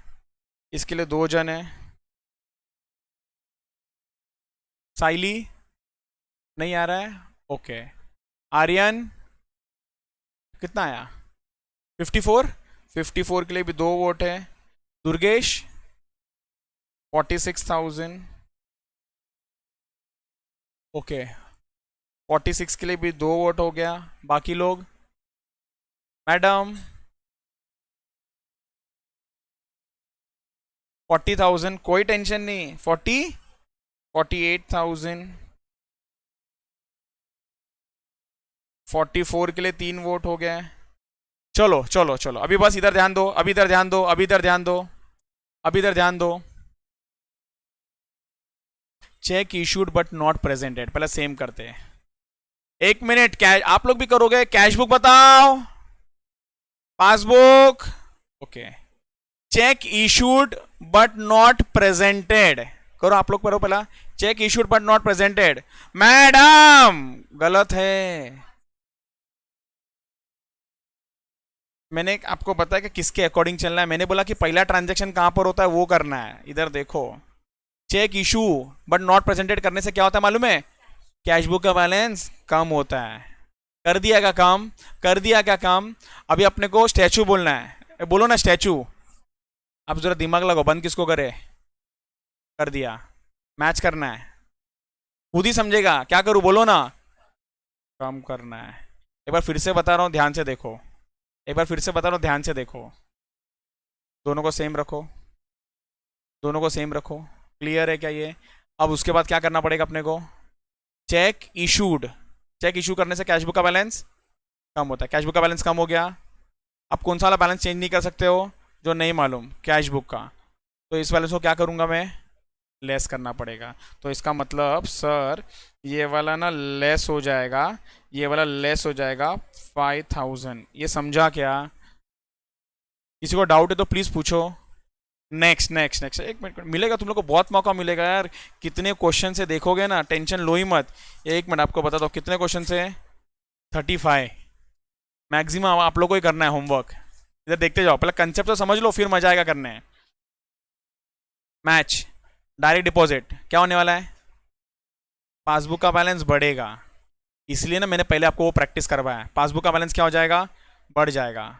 इसके लिए 2 जन है, साइली नहीं आ रहा है, ओके, आर्यन कितना आया 54, 54 के लिए भी 2 वोट है, दुर्गेश 46,000, ओके 46 के लिए भी 2 वोट हो गया, बाकी लोग, मैडम 40,000, कोई टेंशन नहीं, 48,000, 44 के लिए 3 वोट हो गया। चलो चलो चलो, अभी बस इधर ध्यान दो, अभी इधर ध्यान दो, अभी इधर ध्यान दो, अभी इधर ध्यान दो। Check issued but not presented, पहले सेम करते हैं, एक मिनट, कैश आप लोग भी करोगे, कैश बुक बताओ, passbook, okay, check issued but not presented, करो आप लोग, करो पहला, check issued but not presented, madam गलत है। मैंने आपको बताया कि किसके अकॉर्डिंग चलना है, मैंने बोला कि पहला ट्रांजेक्शन कहां पर होता है वो करना है, इधर देखो, cheque issue but not presented करने से क्या होता है मालूम है, कैश बुक का बैलेंस कम होता है। कर दिया क्या काम, कर दिया क्या काम, अभी अपने को स्टैचू बोलना है, बोलो ना स्टैचू, अब जरा दिमाग लगाओ, बंद किसको करे, कर दिया, मैच करना है, खुद ही समझेगा, क्या करूं बोलो ना, कम करना है। एक बार फिर से बता रहा हूं ध्यान से देखो, एक बार फिर से बता रहा हूं ध्यान से देखो, दोनों को सेम रखो, दोनों को सेम रखो, क्लियर है क्या ये। अब उसके बाद क्या करना पड़ेगा अपने को, चेक इशूड, चेक इशू करने से कैश बुक का बैलेंस कम होता है, कैश बुक का बैलेंस कम हो गया, अब कौन सा वाला बैलेंस चेंज नहीं कर सकते हो, जो नहीं मालूम कैश बुक का, तो इस बैलेंस को क्या करूंगा मैं, लेस करना पड़ेगा। तो इसका मतलब सर ये वाला ना लेस हो जाएगा, ये वाला लेस हो जाएगा 5,000, ये समझा क्या, किसी को डाउट है तो प्लीज पूछो। नेक्स्ट नेक्स्ट नेक्स्ट, एक मिनट मिलेगा, तुम लोग को बहुत मौका मिलेगा यार, कितने क्वेश्चन से देखोगे ना, टेंशन लो ही मत। एक मिनट आपको बता दो कितने क्वेश्चन से, 35 मैक्सिमम आप लोगों को ही करना है होमवर्क, इधर देखते जाओ, पहले कंसेप्ट तो समझ लो फिर मजा आएगा करने। मैच डायरेक्ट डिपॉजिट क्या होने वाला है, पासबुक का बैलेंस बढ़ेगा, इसलिए ना मैंने पहले आपको वो प्रैक्टिस करवाया। पासबुक का बैलेंस क्या हो जाएगा, बढ़ जाएगा,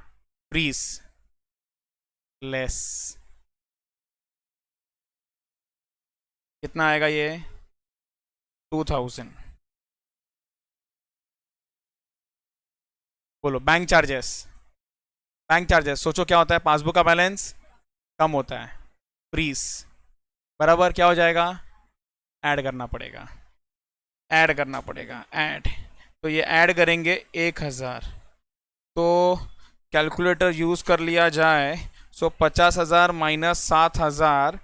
फ्रीज लेस, कितना आएगा ये, 2000। बोलो बैंक चार्जेस, बैंक चार्जेस सोचो क्या होता है, पासबुक का बैलेंस कम होता है, फ्रीज बराबर क्या हो जाएगा, ऐड करना पड़ेगा, ऐड करना पड़ेगा, ऐड। तो ये ऐड करेंगे 1000, तो कैलकुलेटर यूज़ कर लिया जाए। सो 50,000 माइनस 7,000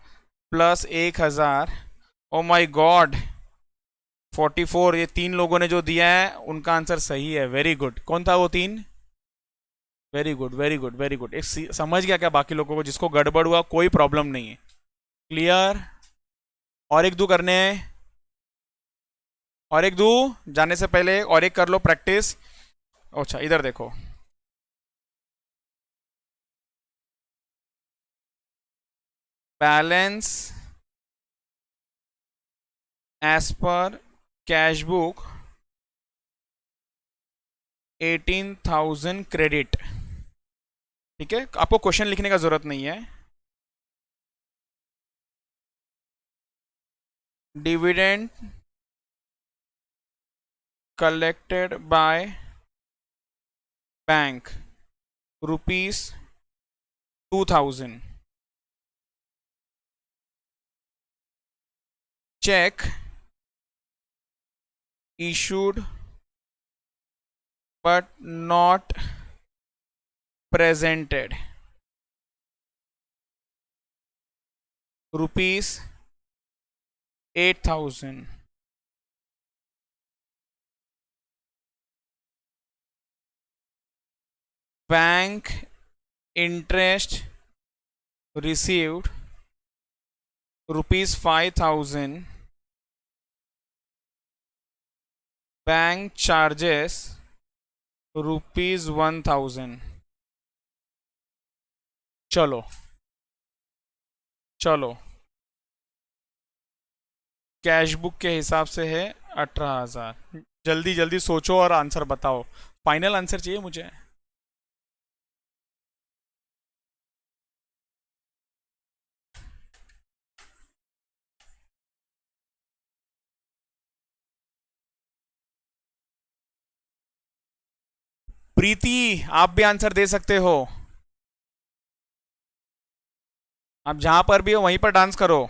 प्लस 1,000, ओ माई गॉड 44। ये तीन लोगों ने जो दिया है उनका आंसर सही है, वेरी गुड। कौन था वो तीन, very good very good very good. एक समझ गया क्या बाकी लोगों को, जिसको गड़बड़ हुआ कोई प्रॉब्लम नहीं है, क्लियर। और एक दो करने हैं, और एक दो जाने से पहले और एक कर लो प्रैक्टिस। अच्छा इधर देखो, बैलेंस एज पर कैश बुक 18,000 क्रेडिट। ठीक है, आपको क्वेश्चन लिखने का जरूरत नहीं है। Dividend collected by bank ₹2,000। Cheque issued but not presented ₹8,000। Bank interest received ₹5,000। Bank charges ₹1,000। चलो चलो, कैश बुक के हिसाब से है 18,000। जल्दी जल्दी सोचो और आंसर बताओ, फाइनल आंसर चाहिए मुझे। प्रीति आप भी आंसर दे सकते हो, आप जहां पर भी हो वहीं पर डांस करो।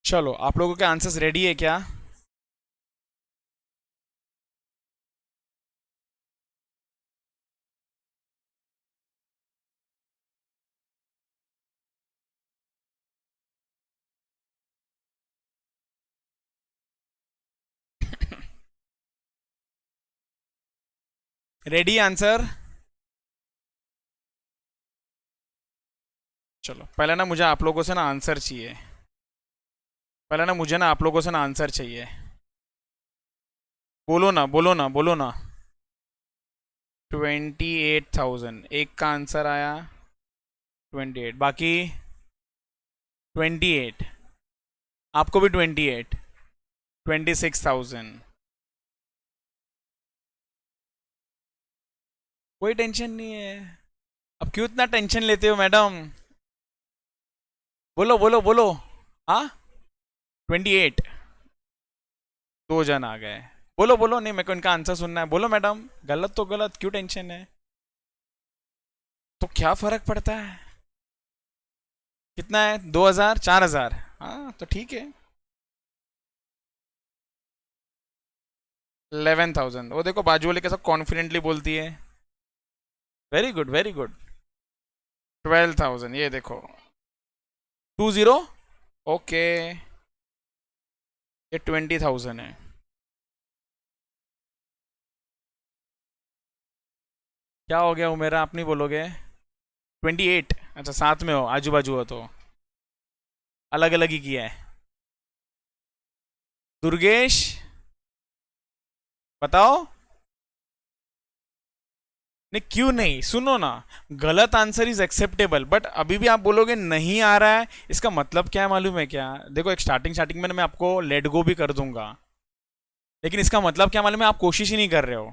चलो आप लोगों के आंसर्स रेडी है क्या, रेडी आंसर। चलो पहले ना मुझे आप लोगों से ना आंसर चाहिए, पहले ना मुझे ना आप लोगों से ना आंसर चाहिए। बोलो ना बोलो ना बोलो ना। 28,000 एक का आंसर आया, 28 बाकी 28, आपको भी 28, 26,000। कोई टेंशन नहीं है, अब क्यों इतना टेंशन लेते हो मैडम, बोलो बोलो बोलो। हाँ 28, दो जन आ गए, बोलो बोलो, नहीं मेरे को इनका आंसर सुनना है, बोलो मैडम, गलत तो गलत, क्यों टेंशन है, तो क्या फर्क पड़ता है, कितना है 2,000 4,000, हाँ तो ठीक है। 11,000, वो देखो बाजू वाले कैसा कॉन्फिडेंटली बोलती है, वेरी गुड वेरी गुड। 12,000 ये देखो, 20, ओके, ये 20,000 है। क्या हो गया वो मेरा, आप नहीं बोलोगे? 28, अच्छा साथ में हो, आजू बाजू हो तो अलग अलग ही किया है। दुर्गेश बताओ। नहीं क्यों नहीं, सुनो ना, गलत आंसर इज एक्सेप्टेबल, बट अभी भी आप बोलोगे नहीं आ रहा है, इसका मतलब क्या है मालूम है क्या? देखो एक स्टार्टिंग स्टार्टिंग में ना मैं आपको लेट गो भी कर दूंगा, लेकिन इसका मतलब क्या मालूम है, आप कोशिश ही नहीं कर रहे हो।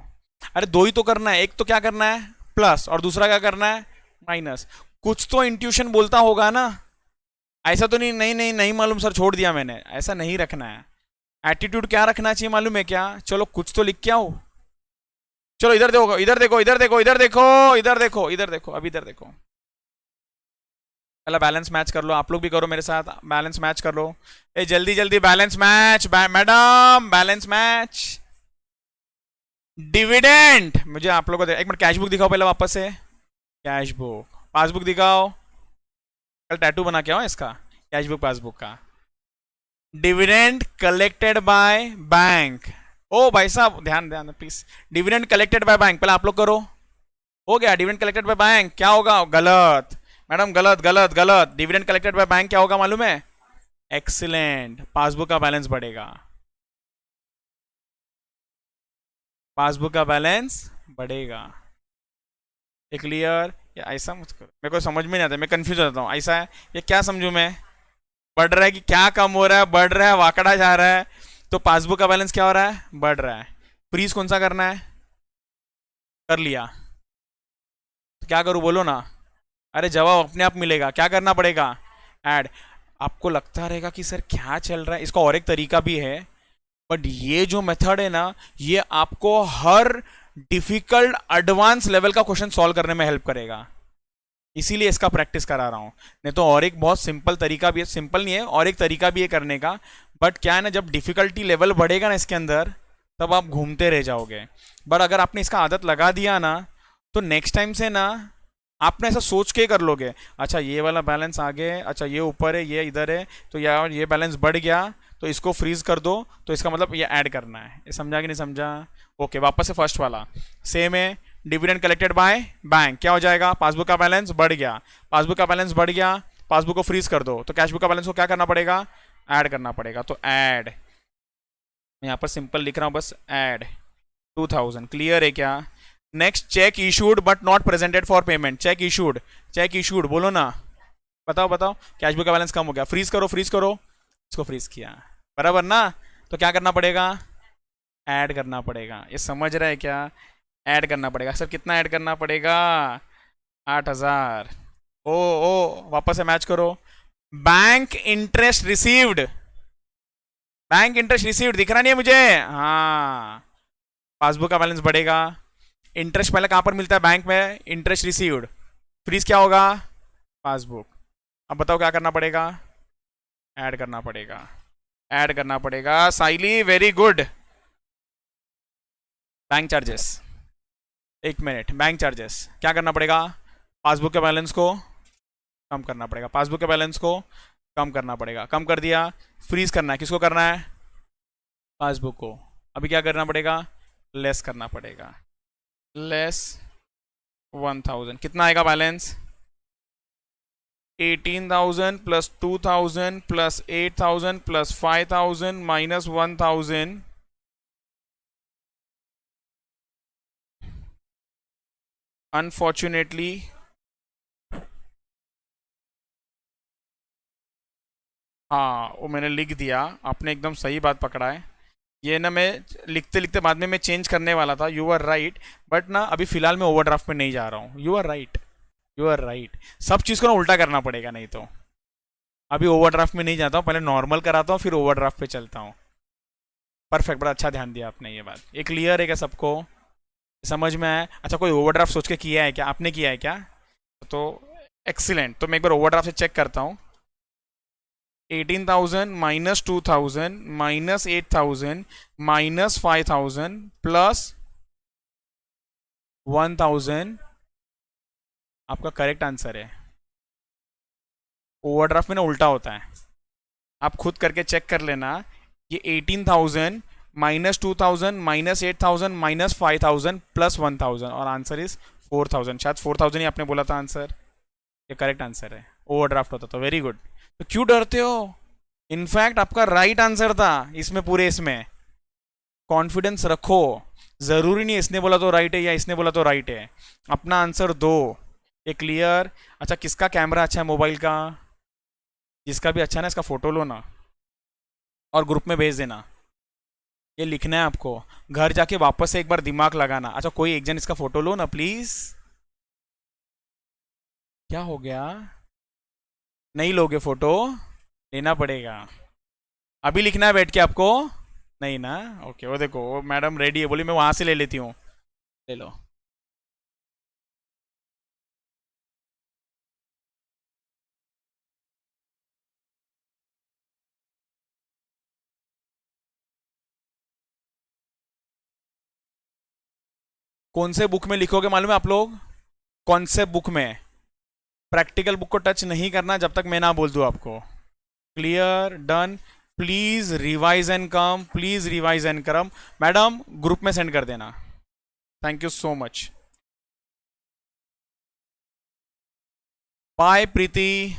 अरे दो ही तो करना है, एक तो क्या करना है प्लस, और दूसरा क्या करना है माइनस। कुछ तो इंट्यूशन बोलता होगा ना, ऐसा तो नहीं नहीं नहीं नहीं मालूम सर छोड़ दिया मैंने, ऐसा नहीं रखना है। एटीट्यूड क्या रखना चाहिए मालूम है क्या? चलो कुछ तो लिख के आओ। चलो इधर देखो इधर देखो इधर देखो इधर देखो इधर देखो इधर देखो, अब इधर देखो। पहला बैलेंस मैच कर लो, आप लोग भी करो मेरे साथ, बैलेंस मैच कर लो। ए जल्दी जल्दी balance match, madam balance match. Dividend, मुझे आप लोगों को एक मिनट कैश बुक दिखाओ पहले वापस से, कैश बुक पासबुक दिखाओ, कल टैटू बना के आओ इसका, कैश बुक पासबुक का। डिविडेंड कलेक्टेड बाय बैंक, ओ भाई साहब ध्यान ध्यान please, dividend collected by bank, पहले आप लोग करो। हो गया, डिविडेंड कलेक्टेड बाय बैंक क्या होगा? गलत मैडम, गलत गलत गलत। डिविडेंड कलेक्टेड बाय बैंक क्या होगा मालूम है? एक्सीलेंट, पासबुक का बैलेंस बढ़ेगा, पासबुक का बैलेंस बढ़ेगा। ये क्लियर? या ऐसा मत करो, मेरे को समझ में नहीं आता, मैं कंफ्यूज हो जाता हूँ। ऐसा है, ये क्या समझू मैं? बढ़ रहा है कि क्या कम हो रहा है, बढ़ रहा है, वाकड़ा जा रहा है? तो पासबुक का बैलेंस क्या हो रहा है? बढ़ रहा है। फ्रीज कौन सा करना है? कर लिया, तो क्या करूँ बोलो ना? अरे जवाब अपने आप मिलेगा, क्या करना पड़ेगा? ऐड। आपको लगता रहेगा कि सर क्या चल रहा है, इसका और एक तरीका भी है, बट ये जो मेथड है ना, ये आपको हर डिफिकल्ट एडवांस लेवल का क्वेश्चन सॉल्व करने में हेल्प करेगा, इसीलिए इसका प्रैक्टिस करा रहा हूं। नहीं तो और एक बहुत सिंपल तरीका भी है, सिंपल नहीं है, और एक तरीका भी है करने का, बट क्या है ना, जब डिफिकल्टी लेवल बढ़ेगा ना इसके अंदर, तब आप घूमते रह जाओगे। बट अगर आपने इसका आदत लगा दिया ना, तो नेक्स्ट टाइम से ना आपने ऐसा सोच के कर लोगे, अच्छा ये वाला बैलेंस आगे, अच्छा ये ऊपर है, ये इधर है, तो यार ये बैलेंस बढ़ गया, तो इसको फ्रीज कर दो, तो इसका मतलब ये ऐड करना है। ये समझा कि नहीं समझा? ओके, वापस से फर्स्ट वाला सेम है। डिविडेंड कलेक्टेड बाय बैंक क्या हो जाएगा? पासबुक का बैलेंस बढ़ गया, पासबुक का बैलेंस बढ़ गया, पासबुक को फ्रीज कर दो, तो कैश बुक का बैलेंस को क्या करना पड़ेगा? ऐड करना पड़ेगा, तो ऐड, मैं यहाँ पर सिंपल लिख रहा हूँ बस, ऐड 2000। क्लियर है क्या? Next, check issued but not presented for payment. Check issued, check issued बोलो ना, बताओ बताओ। कैश बुक का बैलेंस कम हो गया, फ्रीज करो फ्रीज करो, इसको फ्रीज किया, बराबर ना? तो क्या करना पड़ेगा? ऐड करना पड़ेगा। ये समझ रहा है क्या? ऐड करना पड़ेगा। सर कितना ऐड करना पड़ेगा? 8,000। ओ ओ वापस से मैच करो। Bank interest received, bank interest received दिख रहा नहीं है मुझे? हाँ, पासबुक का बैलेंस बढ़ेगा। इंटरेस्ट पहले कहां पर मिलता है? बैंक में। इंटरेस्ट रिसीव्ड, फ्रीज क्या होगा? पासबुक। अब बताओ क्या करना पड़ेगा? ऐड करना पड़ेगा, ऐड करना पड़ेगा। साइली वेरी गुड। बैंक चार्जेस, एक मिनट, बैंक चार्जेस क्या करना पड़ेगा? पासबुक के बैलेंस को कम करना पड़ेगा, पासबुक के बैलेंस को कम करना पड़ेगा, कम कर दिया। फ्रीज करना है, किसको करना है? पासबुक को। अभी क्या करना पड़ेगा? लेस करना पड़ेगा, लेस 1000। कितना आएगा balance? 18,000 plus 2,000 plus 8,000 plus 5,000 minus 1,000। Unfortunately हाँ, वो मैंने लिख दिया, आपने एकदम सही बात पकड़ा है। ये ना मैं लिखते लिखते बाद में मैं चेंज करने वाला था, यू आर राइट, बट ना अभी फिलहाल मैं ओवरड्राफ्ट में नहीं जा रहा हूँ। You are right, you are right. सब चीज़ को ना उल्टा करना पड़ेगा, नहीं तो अभी ओवरड्राफ्ट में नहीं जाता हूँ, पहले नॉर्मल कराता हूँ, फिर ओवरड्राफ्ट पे चलता हूँ। परफेक्ट, बड़ा अच्छा ध्यान दिया आपने, ये बात ये क्लियर है क्या सबको? समझ में आया? अच्छा, कोई ओवरड्राफ्ट सोच के किया है क्या? आपने किया है क्या? तो एक्सीलेंट, तो मैं एक बार ओवरड्राफ्ट से चेक करता हूँ। 18,000 माइनस 2,000 माइनस 8,000 माइनस 5,000 प्लस 1,000 आपका करेक्ट आंसर है। ओवरड्राफ्ट में ना उल्टा होता है, आप खुद करके चेक कर लेना। ये 18,000 -2,000 -8,000 -5,000 +1,000 और आंसर इज 4,000। शायद 4,000 ही आपने बोला था आंसर, ये करेक्ट आंसर है। ओवरड्राफ्ट होता तो वेरी गुड। तो क्यों डरते हो? इनफैक्ट आपका राइट आंसर था इसमें, पूरे इसमें कॉन्फिडेंस रखो। जरूरी नहीं इसने बोला तो राइट है या इसने बोला तो राइट है, अपना आंसर दो। ये क्लियर? अच्छा, किसका कैमरा अच्छा है मोबाइल का? जिसका भी अच्छा है ना, इसका फोटो लो ना और ग्रुप में भेज देना। ये लिखना है आपको, घर जाके वापस से एक बार दिमाग लगाना। अच्छा, कोई एक जन इसका फोटो लो ना प्लीज। क्या हो गया? नहीं लोगे फोटो? लेना पड़ेगा। अभी लिखना है बैठ के आपको? नहीं ना? ओके, वो देखो वो मैडम रेडी है, बोली मैं वहां से ले लेती हूँ। ले लो। कौन से बुक में लिखोगे मालूम है आप लोग? कॉन्सेप्ट बुक में। प्रैक्टिकल बुक को टच नहीं करना जब तक मैं ना बोल दूं आपको। Clear? Done? Please revise and come, please revise and come. Madam group में सेंड कर देना। Thank you so much. Bye Preeti.